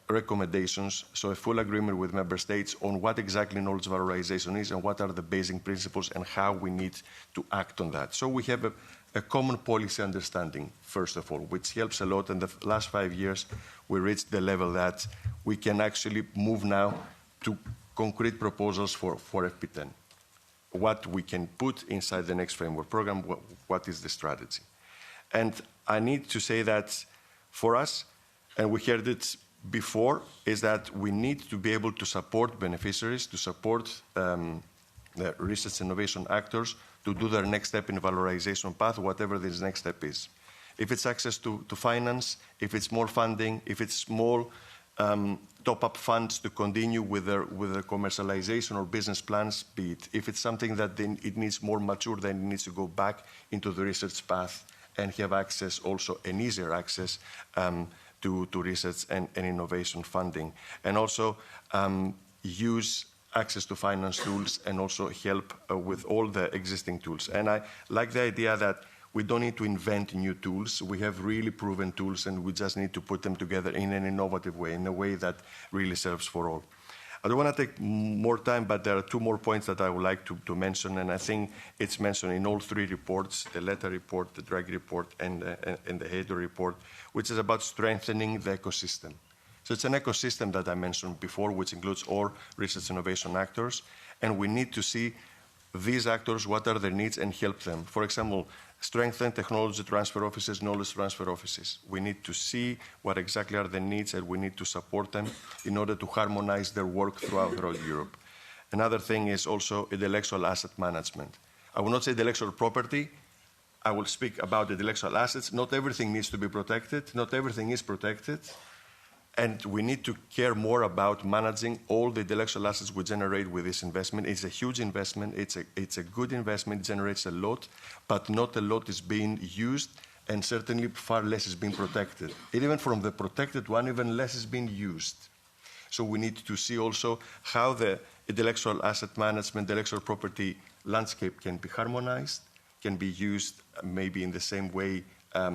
recommendations, so a full agreement with member states on what exactly knowledge valorization is and what are the basic principles and how we need to act on that. So we have a common policy understanding, first of all, which helps a lot. In the last 5 years, we reached the level that we can actually move now to concrete proposals for FP10. What we can put inside the next framework program, what is the strategy? And I need to say that for us, and we heard it before, is that we need to be able to support beneficiaries, to support the research innovation actors to do their next step in the valorization path, whatever this next step is. If it's access to finance, if it's more funding, if it's small top-up funds to continue with their commercialization or business plans, be it. If it's something that it needs more mature, then it needs to go back into the research path and have access also, an easier access to research and innovation funding. And also use access to finance tools and also help with all the existing tools. And I like the idea that we don't need to invent new tools. We have really proven tools, and we just need to put them together in an innovative way, in a way that really serves for all. I don't want to take more time, but there are two more points that I would like to mention, and I think it's mentioned in all three reports, the Letta report, the Draghi report, and the Haydo report, which is about strengthening the ecosystem. So it's an ecosystem that I mentioned before, which includes all research innovation actors, and we need to see these actors, what are their needs, and help them. For example, strengthen technology transfer offices, knowledge transfer offices. We need to see what exactly are the needs, and we need to support them in order to harmonize their work throughout Europe. Another thing is also intellectual asset management. I will not say intellectual property. I will speak about intellectual assets. Not everything needs to be protected. Not everything is protected. And we need to care more about managing all the intellectual assets we generate with this investment. It's a huge investment. It's a good investment. It generates a lot, but not a lot is being used, and certainly far less is being protected. Even from the protected one, even less is being used. So we need to see also how the intellectual asset management, intellectual property landscape can be harmonized, can be used maybe in the same way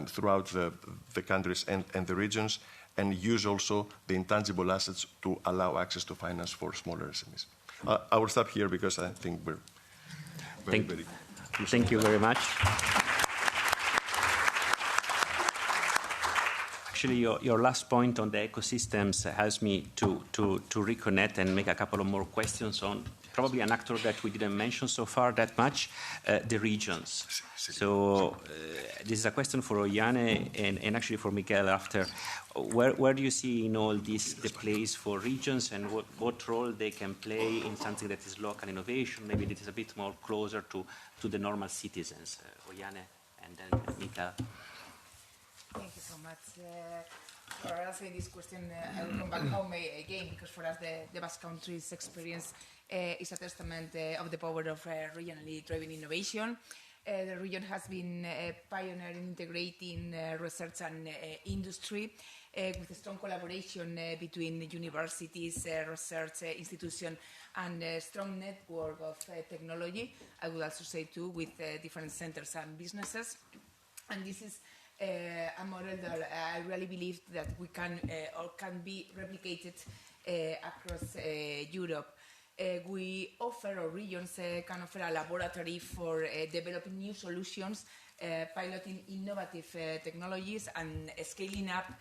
throughout the countries and the regions, and use also the intangible assets to allow access to finance for smaller SMEs. I will stop here because I think we're very Thank you very much. Actually, your last point on the ecosystems helps me to reconnect and make a couple of more questions on probably an actor that we didn't mention so far that much, the regions. So this is a question for Oiane and actually for Miguel after. Where do you see in all this the place for regions, and what role they can play in something that is local innovation, maybe that is a bit more closer to the normal citizens? Oiane and then Miguel. Thank you so much. For answering this question, I will come back home again, because for us the Basque Country's experience is a testament of the power of regionally driven innovation. The region has been a pioneer in integrating research and industry with a strong collaboration between universities, research institutions, and a strong network of technology, I would also say too, with different centers and businesses. And this is a model that I really believe that we can or can be replicated across Europe. We offer, or regions can offer a laboratory for developing new solutions, piloting innovative technologies, and scaling up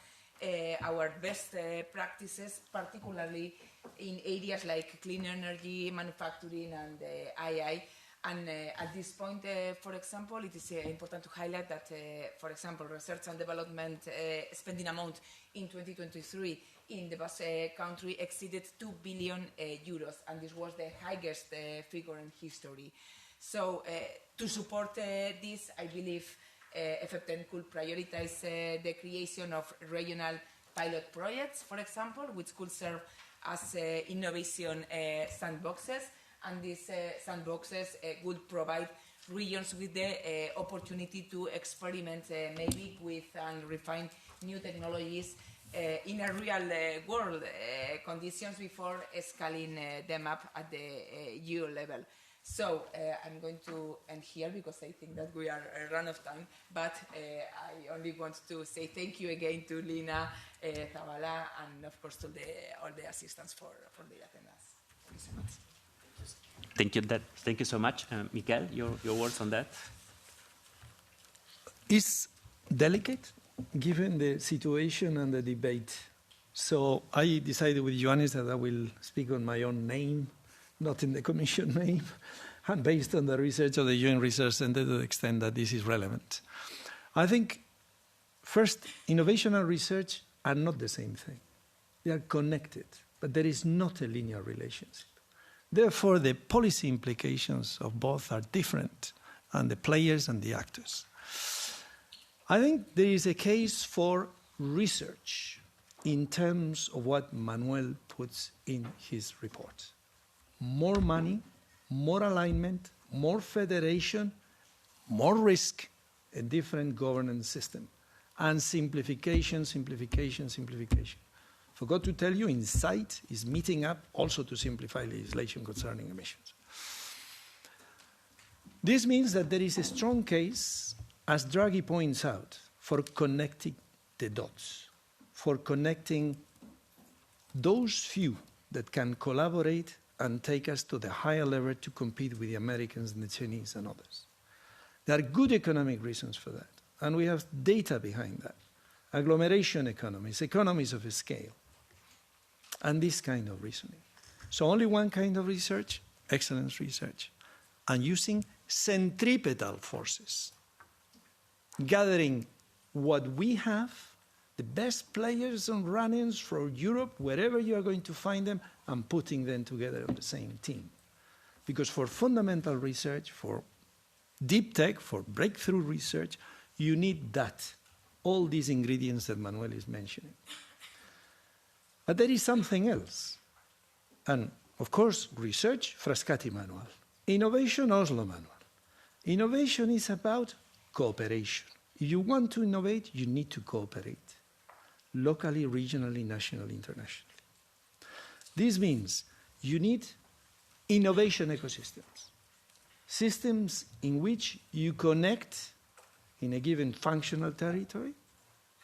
our best practices, particularly in areas like clean energy, manufacturing, and AI. And at this point, for example, it is important to highlight that, for example, research and development spending amount in 2023 in the Basque Country exceeded 2 billion euros, and this was the highest figure in history. So to support this, I believe FF10 could prioritize the creation of regional pilot projects, for example, which could serve as innovation sandboxes. And these sandboxes would provide regions with the opportunity to experiment maybe with and refine new technologies in a real world conditions before scaling them up at the EU level. So I'm going to end here because I think that we are run of time, but I only want to say thank you again to Lina, Zabala, and of course to all the assistants for the attendance. Thank you so much. Thank you so much. Miguel, your words on that? It's delicate given the situation and the debate. So I decided with Ioannis that I will speak on my own name, not in the Commission name, and based on the research of the UN Research Center to the extent that this is relevant. I think, first, innovation and research are not the same thing. They are connected, but there is not a linear relationship. Therefore, the policy implications of both are different, and the players and the actors. I think there is a case for research in terms of what Manuel puts in his report. More money, more alignment, more federation, more risk, a different governance system, and simplification, simplification, simplification. Forgot to tell you, InSight is meeting up also to simplify legislation concerning emissions. This means that there is a strong case, as Draghi points out, for connecting the dots, for connecting those few that can collaborate and take us to the higher level to compete with the Americans and the Chinese and others. There are good economic reasons for that, and we have data behind that. Agglomeration economies, economies of scale, and this kind of reasoning. So only one kind of research, excellence research, and using centripetal forces, gathering what we have, the best players and run-ins from Europe, wherever you are going to find them, and putting them together on the same team. Because for fundamental research, for deep tech, for breakthrough research, you need that, all these ingredients that Manuel is mentioning. But there is something else. And, of course, research, Frascati manual. Innovation, Oslo manual. Innovation is about cooperation. If you want to innovate, you need to cooperate. Locally, regionally, nationally, internationally. This means you need innovation ecosystems. Systems in which you connect in a given functional territory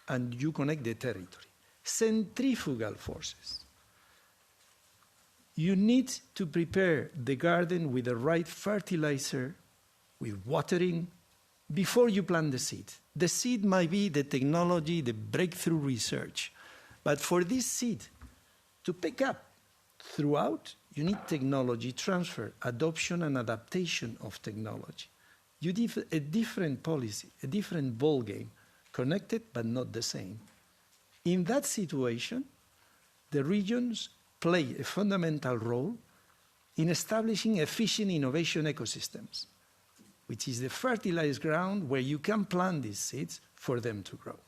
and you connect the territory. Centrifugal forces. You need to prepare the garden with the right fertilizer, with watering, before you plant the seed. The seed might be the technology, the breakthrough research. But for this seed to pick up throughout, you need technology transfer, adoption and adaptation of technology. You need a different policy, a different ball game, connected but not the same. In that situation, the regions play a fundamental role in establishing efficient innovation ecosystems, which is the fertilized ground where you can plant these seeds for them to grow.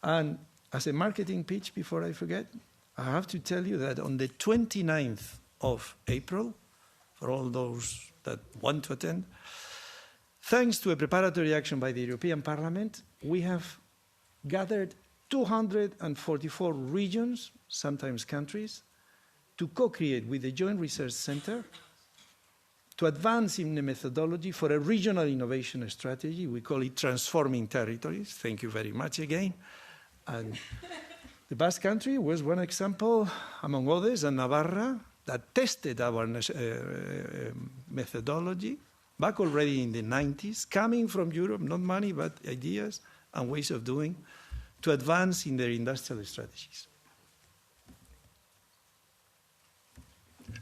And as a marketing pitch, before I forget, I have to tell you that on the 29th of April, for all those that want to attend, thanks to a preparatory action by the European Parliament, we have gathered 244 regions, sometimes countries, to co-create with the Joint Research Center to advance in the methodology for a regional innovation strategy. We call it Transforming Territories. Thank you very much again. And the Basque Country was one example, among others, and Navarra, that tested our methodology back already in the 90s, coming from Europe, not money, but ideas and ways of doing, to advance in their industrial strategies.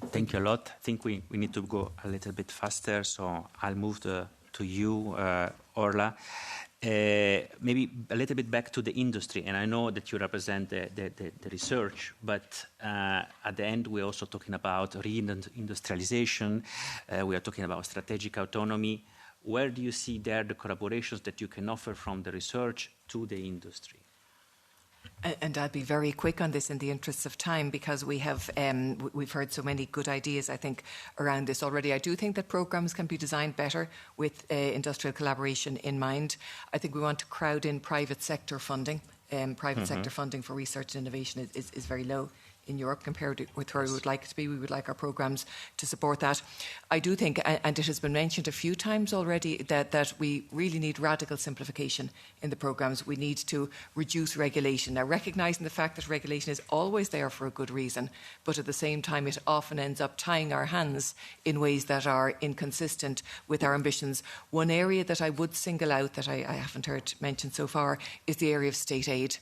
Thank you a lot. I think we need to go a little bit faster, so I'll move to you, Orla. Maybe a little bit back to the industry, and I know that you represent the research, but at the end we're also talking about reindustrialization, we are talking about strategic autonomy. Where do you see there the collaborations that you can offer from the research to the industry? And I'll be very quick on this in the interests of time, because we've heard so many good ideas, I think, around this already. I do think that programmes can be designed better with industrial collaboration in mind. I think we want to crowd in private sector funding. Private sector funding for research and innovation is very low in Europe compared with where we would like it to be. We would like our programmes to support that. I do think, and it has been mentioned a few times already, that we really need radical simplification in the programmes. We need to reduce regulation. Now, recognising the fact that regulation is always there for a good reason, but at the same time it often ends up tying our hands in ways that are inconsistent with our ambitions. One area that I would single out that I haven't heard mentioned so far is the area of state aid.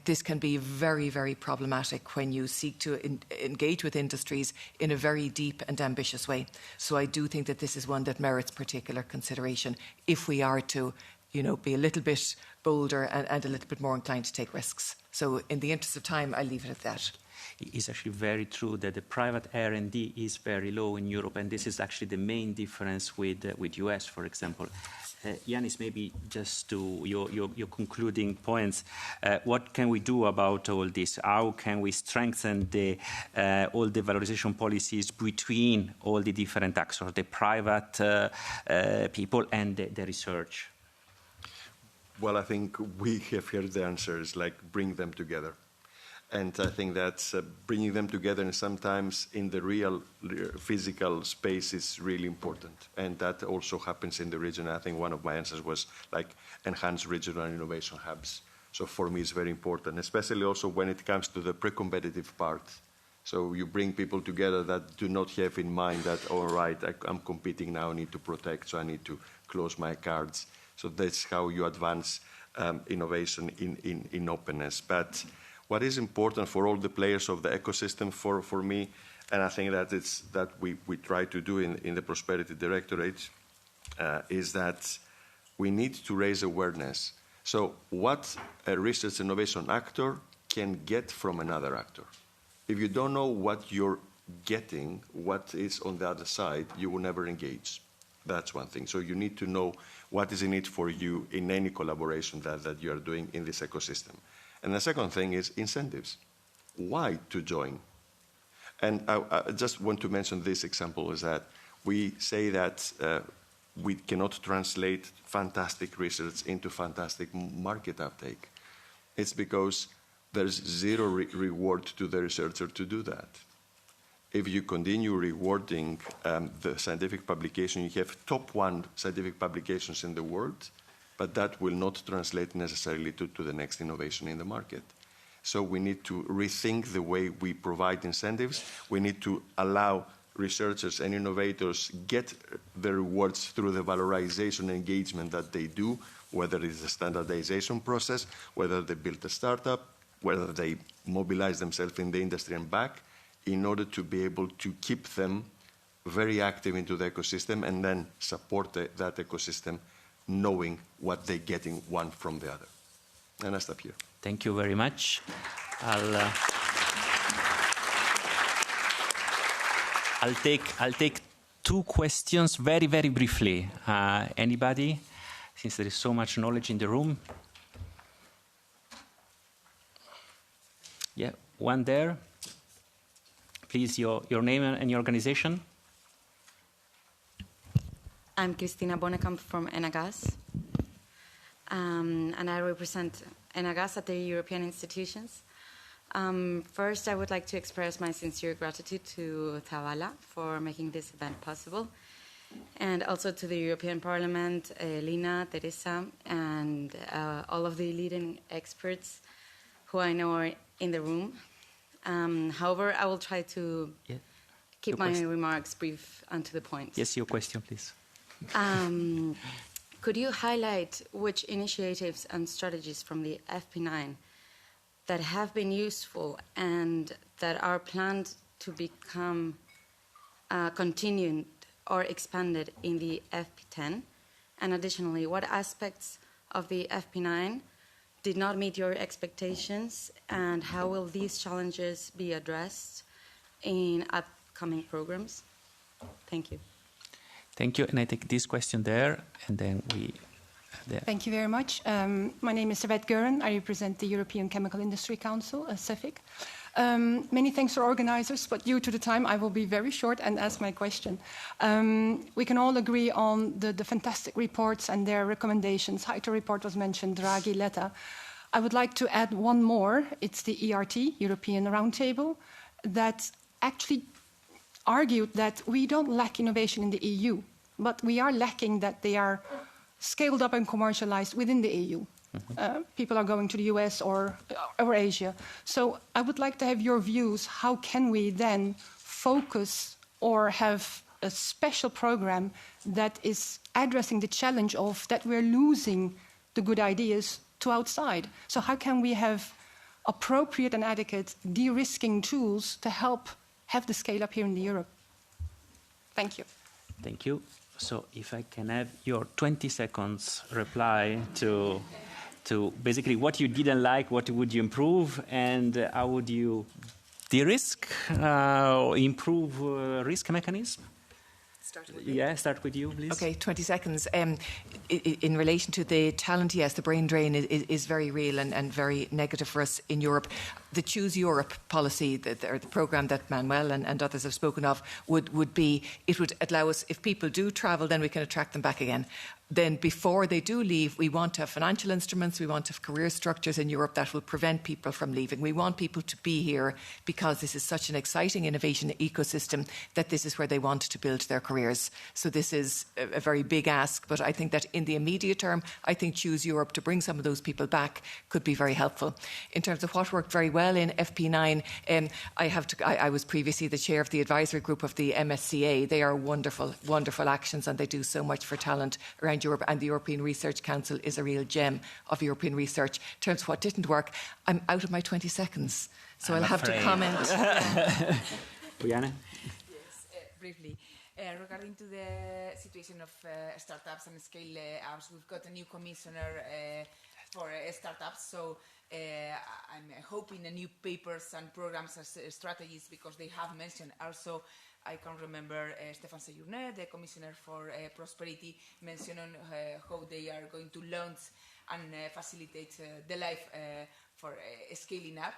This can be very, very problematic when you seek to engage with industries in a very deep and ambitious way. So I do think that this is one that merits particular consideration if we are to, be a little bit bolder and a little bit more inclined to take risks. So in the interest of time, I'll leave it at that. It's actually very true that the private R&D is very low in Europe, and this is actually the main difference with US, for example. Yanis, maybe just to your concluding points, what can we do about all this? How can we strengthen all the valorization policies between all the different actors, the private people and the research? Well, I think we have heard the answers, like bring them together. And I think that bringing them together and sometimes in the real physical space is really important. And that also happens in the region. I think one of my answers was like enhance regional innovation hubs. So for me, it's very important, especially also when it comes to the pre-competitive part. So you bring people together that do not have in mind that, all right, I'm competing now, I need to protect, so I need to close my cards. So that's how you advance innovation in openness. But what is important for all the players of the ecosystem for me, and I think that it's that we try to do in the Prosperity Directorate, is that we need to raise awareness. So what a research innovation actor can get from another actor. If you don't know what you're getting, what is on the other side, you will never engage. That's one thing. So you need to know what is in it for you in any collaboration that you are doing in this ecosystem. And the second thing is incentives. Why to join? And I just want to mention this example is that we say that we cannot translate fantastic research into fantastic market uptake. It's because there's zero reward to the researcher to do that. If you continue rewarding the scientific publication, you have top 1 scientific publications in the world, but that will not translate necessarily to the next innovation in the market. So we need to rethink the way we provide incentives. We need to allow researchers and innovators get the rewards through the valorization engagement that they do, whether it's a standardization process, whether they build a startup, whether they mobilize themselves in the industry and back, in order to be able to keep them very active into the ecosystem and then support that ecosystem, knowing what they're getting one from the other. And I stop here. Thank you very much. I'll take 2 questions very, very briefly. Anybody? Since there is so much knowledge in the room. Yeah, one there. Please, your name and your organization. I'm Cristina Bonekamp from Enagas, and I represent Enagas at the European institutions. First, I would like to express my sincere gratitude to Thala for making this event possible, and also to the European Parliament, Lina, Teresa, and all of the leading experts who I know are in the room. However, I will try to keep my remarks brief and to the point. Yes, your question, please. Could you highlight which initiatives and strategies from the FP9 that have been useful and that are planned to become continued or expanded in the FP10? And additionally, what aspects of the FP9 did not meet your expectations, and how will these challenges be addressed in upcoming programs? Thank you. Thank you. And I take this question there, and then we... Thank you very much. My name is Yvette Guren. I represent the European Chemical Industry Council, CEFIC. Many thanks to organizers, but due to the time, I will be very short and ask my question. We can all agree on the fantastic reports and their recommendations. HITRO report was mentioned, Draghi, Letta. I would like to add one more. It's the ERT, European Roundtable, that actually argued that we don't lack innovation in the EU, but we are lacking that they are scaled up and commercialized within the EU. People are going to the US or Asia. So I would like to have your views. How can we then focus or have a special program that is addressing the challenge of that we're losing the good ideas to outside? So how can we have appropriate and adequate de-risking tools to help have the scale up here in Europe? Thank you. Thank you. So if I can have your 20 seconds reply to to basically what you didn't like, what would you improve, and how would you de-risk, improve risk mechanism? Start with you, please. Okay, 20 seconds. In relation to the talent, yes, the brain drain is very real and very negative for us in Europe. The Choose Europe policy, or the programme that Manuel and others have spoken of, would be, it would allow us, if people do travel, then we can attract them back again. Then before they do leave, we want to have financial instruments, we want to have career structures in Europe that will prevent people from leaving. We want people to be here because this is such an exciting innovation ecosystem that this is where they want to build their careers. So this is a very big ask, but I think that in the immediate term, I think Choose Europe, to bring some of those people back, could be very helpful. In terms of what worked very well in FP9, I was previously the chair of the advisory group of the MSCA. They are wonderful, wonderful actions, and they do so much for talent around Europe, and the European Research Council is a real gem of European research. In terms of what didn't work, I'm out of my 20 seconds, so I'll have to comment. Brianna? Yes, briefly. Regarding to the situation of startups and scale-ups, we've got a new commissioner for startups, so I'm hoping a new papers and programs as strategies, because they have mentioned also, I can remember Stéphane Séjourné, the Commissioner for Prosperity, mentioning how they are going to launch and facilitate the life for scaling up.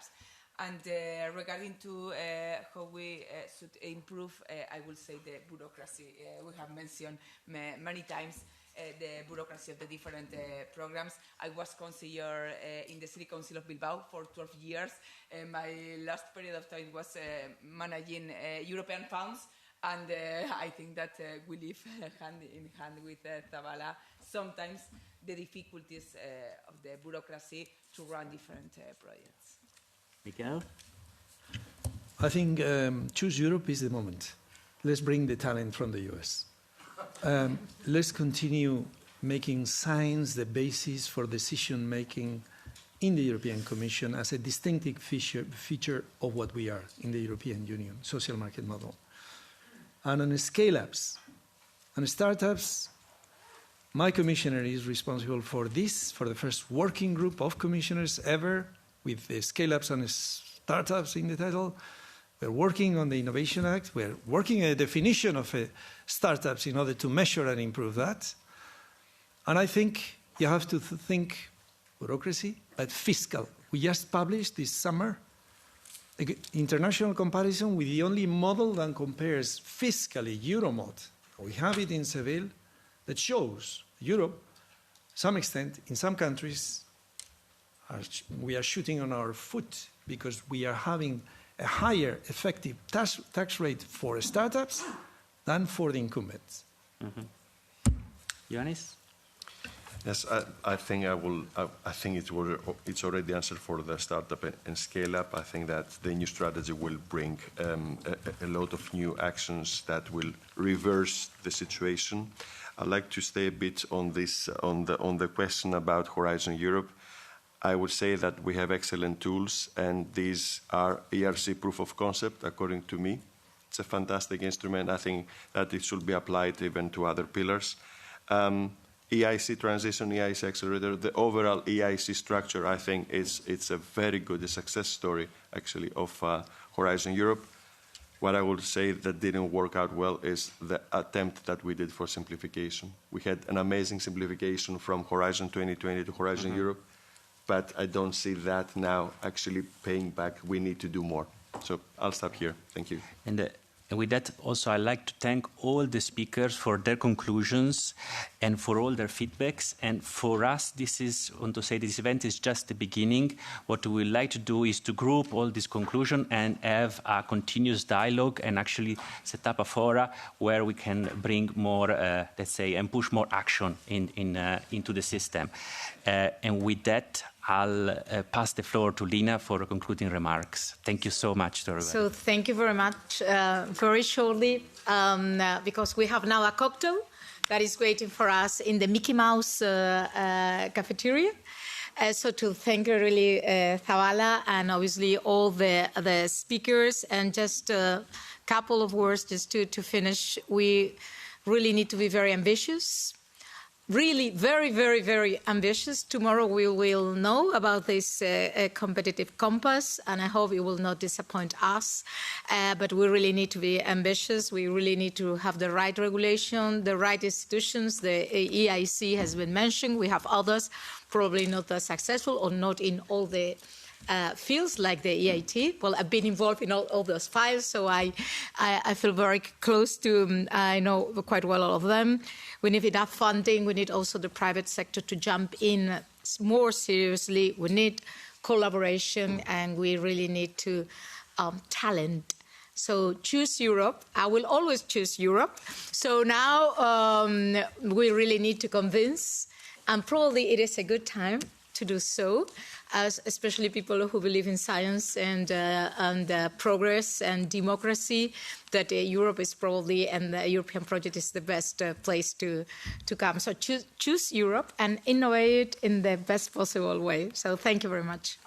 And regarding to how we should improve, I will say the bureaucracy. We have mentioned many times the bureaucracy of the different programs. I was conseiller in the City Council of Bilbao for 12 years. My last period of time was managing European funds, and I think that we live hand in hand with Zabala. Sometimes the difficulties of the bureaucracy to run different projects. Miguel? I think Choose Europe is the moment. Let's bring the talent from the US. Let's continue making science the basis for decision-making in the European Commission as a distinctive feature of what we are in the European Union, social market model. And on scale-ups and startups, my commissioner is responsible for this, for the first working group of commissioners ever, with the scale-ups and startups in the title. We're working on the Innovation Act. We're working on a definition of startups in order to measure and improve that. And I think you have to think bureaucracy, but fiscal. We just published this summer an international comparison with the only model that compares fiscally, Euromod. We have it in Seville, that shows Europe, to some extent, in some countries, we are shooting on our foot because we are having a higher effective tax rate for startups than for the incumbents. Ioannis? Yes, I think it's already answered for the startup and scale up. I think that the new strategy will bring a lot of new actions that will reverse the situation. I'd like to stay a bit on this, on the question about Horizon Europe. I would say that we have excellent tools, and these are ERC proof of concept, according to me. It's a fantastic instrument. I think that it should be applied even to other pillars. EIC transition, EIC accelerator, the overall EIC structure, I think it's a very good success story, actually, of Horizon Europe. What I would say that didn't work out well is the attempt that we did for simplification. We had an amazing simplification from Horizon 2020 to Horizon Europe, but I don't see that now actually paying back. We need to do more. So I'll stop here. Thank you. And with that, also, I'd like to thank all the speakers for their conclusions and for all their feedbacks. And for us, this event is just the beginning. What we would like to do is to group all these conclusions and have a continuous dialogue and actually set up a fora where we can bring more, let's say, and push more action into the system. And with that, I'll pass the floor to Lina for concluding remarks. Thank you so much to everybody. So thank you very much. Very shortly, because we have now a cocktail that is waiting for us in the Mickey Mouse cafeteria. So to thank really Thala and obviously all the speakers, and just a couple of words just to finish. We really need to be very ambitious. really very, very, very ambitious. Tomorrow we will know about this competitive compass, and I hope it will not disappoint us. But we really need to be ambitious. We really need to have the right regulation, the right institutions. The EIC has been mentioned. We have others, probably not as successful or not in all the fields like the EIT. Well, I've been involved in all those files, so I feel very close to, I know quite well all of them. We need enough funding. We need also the private sector to jump in more seriously. We need collaboration, and we really need to talent. So choose Europe. I will always choose Europe. So now we really need to convince, and probably it is a good time to do so, as especially people who believe in science and progress and democracy, that Europe is probably, and the European project is the best place to come. So choose Europe and innovate in the best possible way. So thank you very much.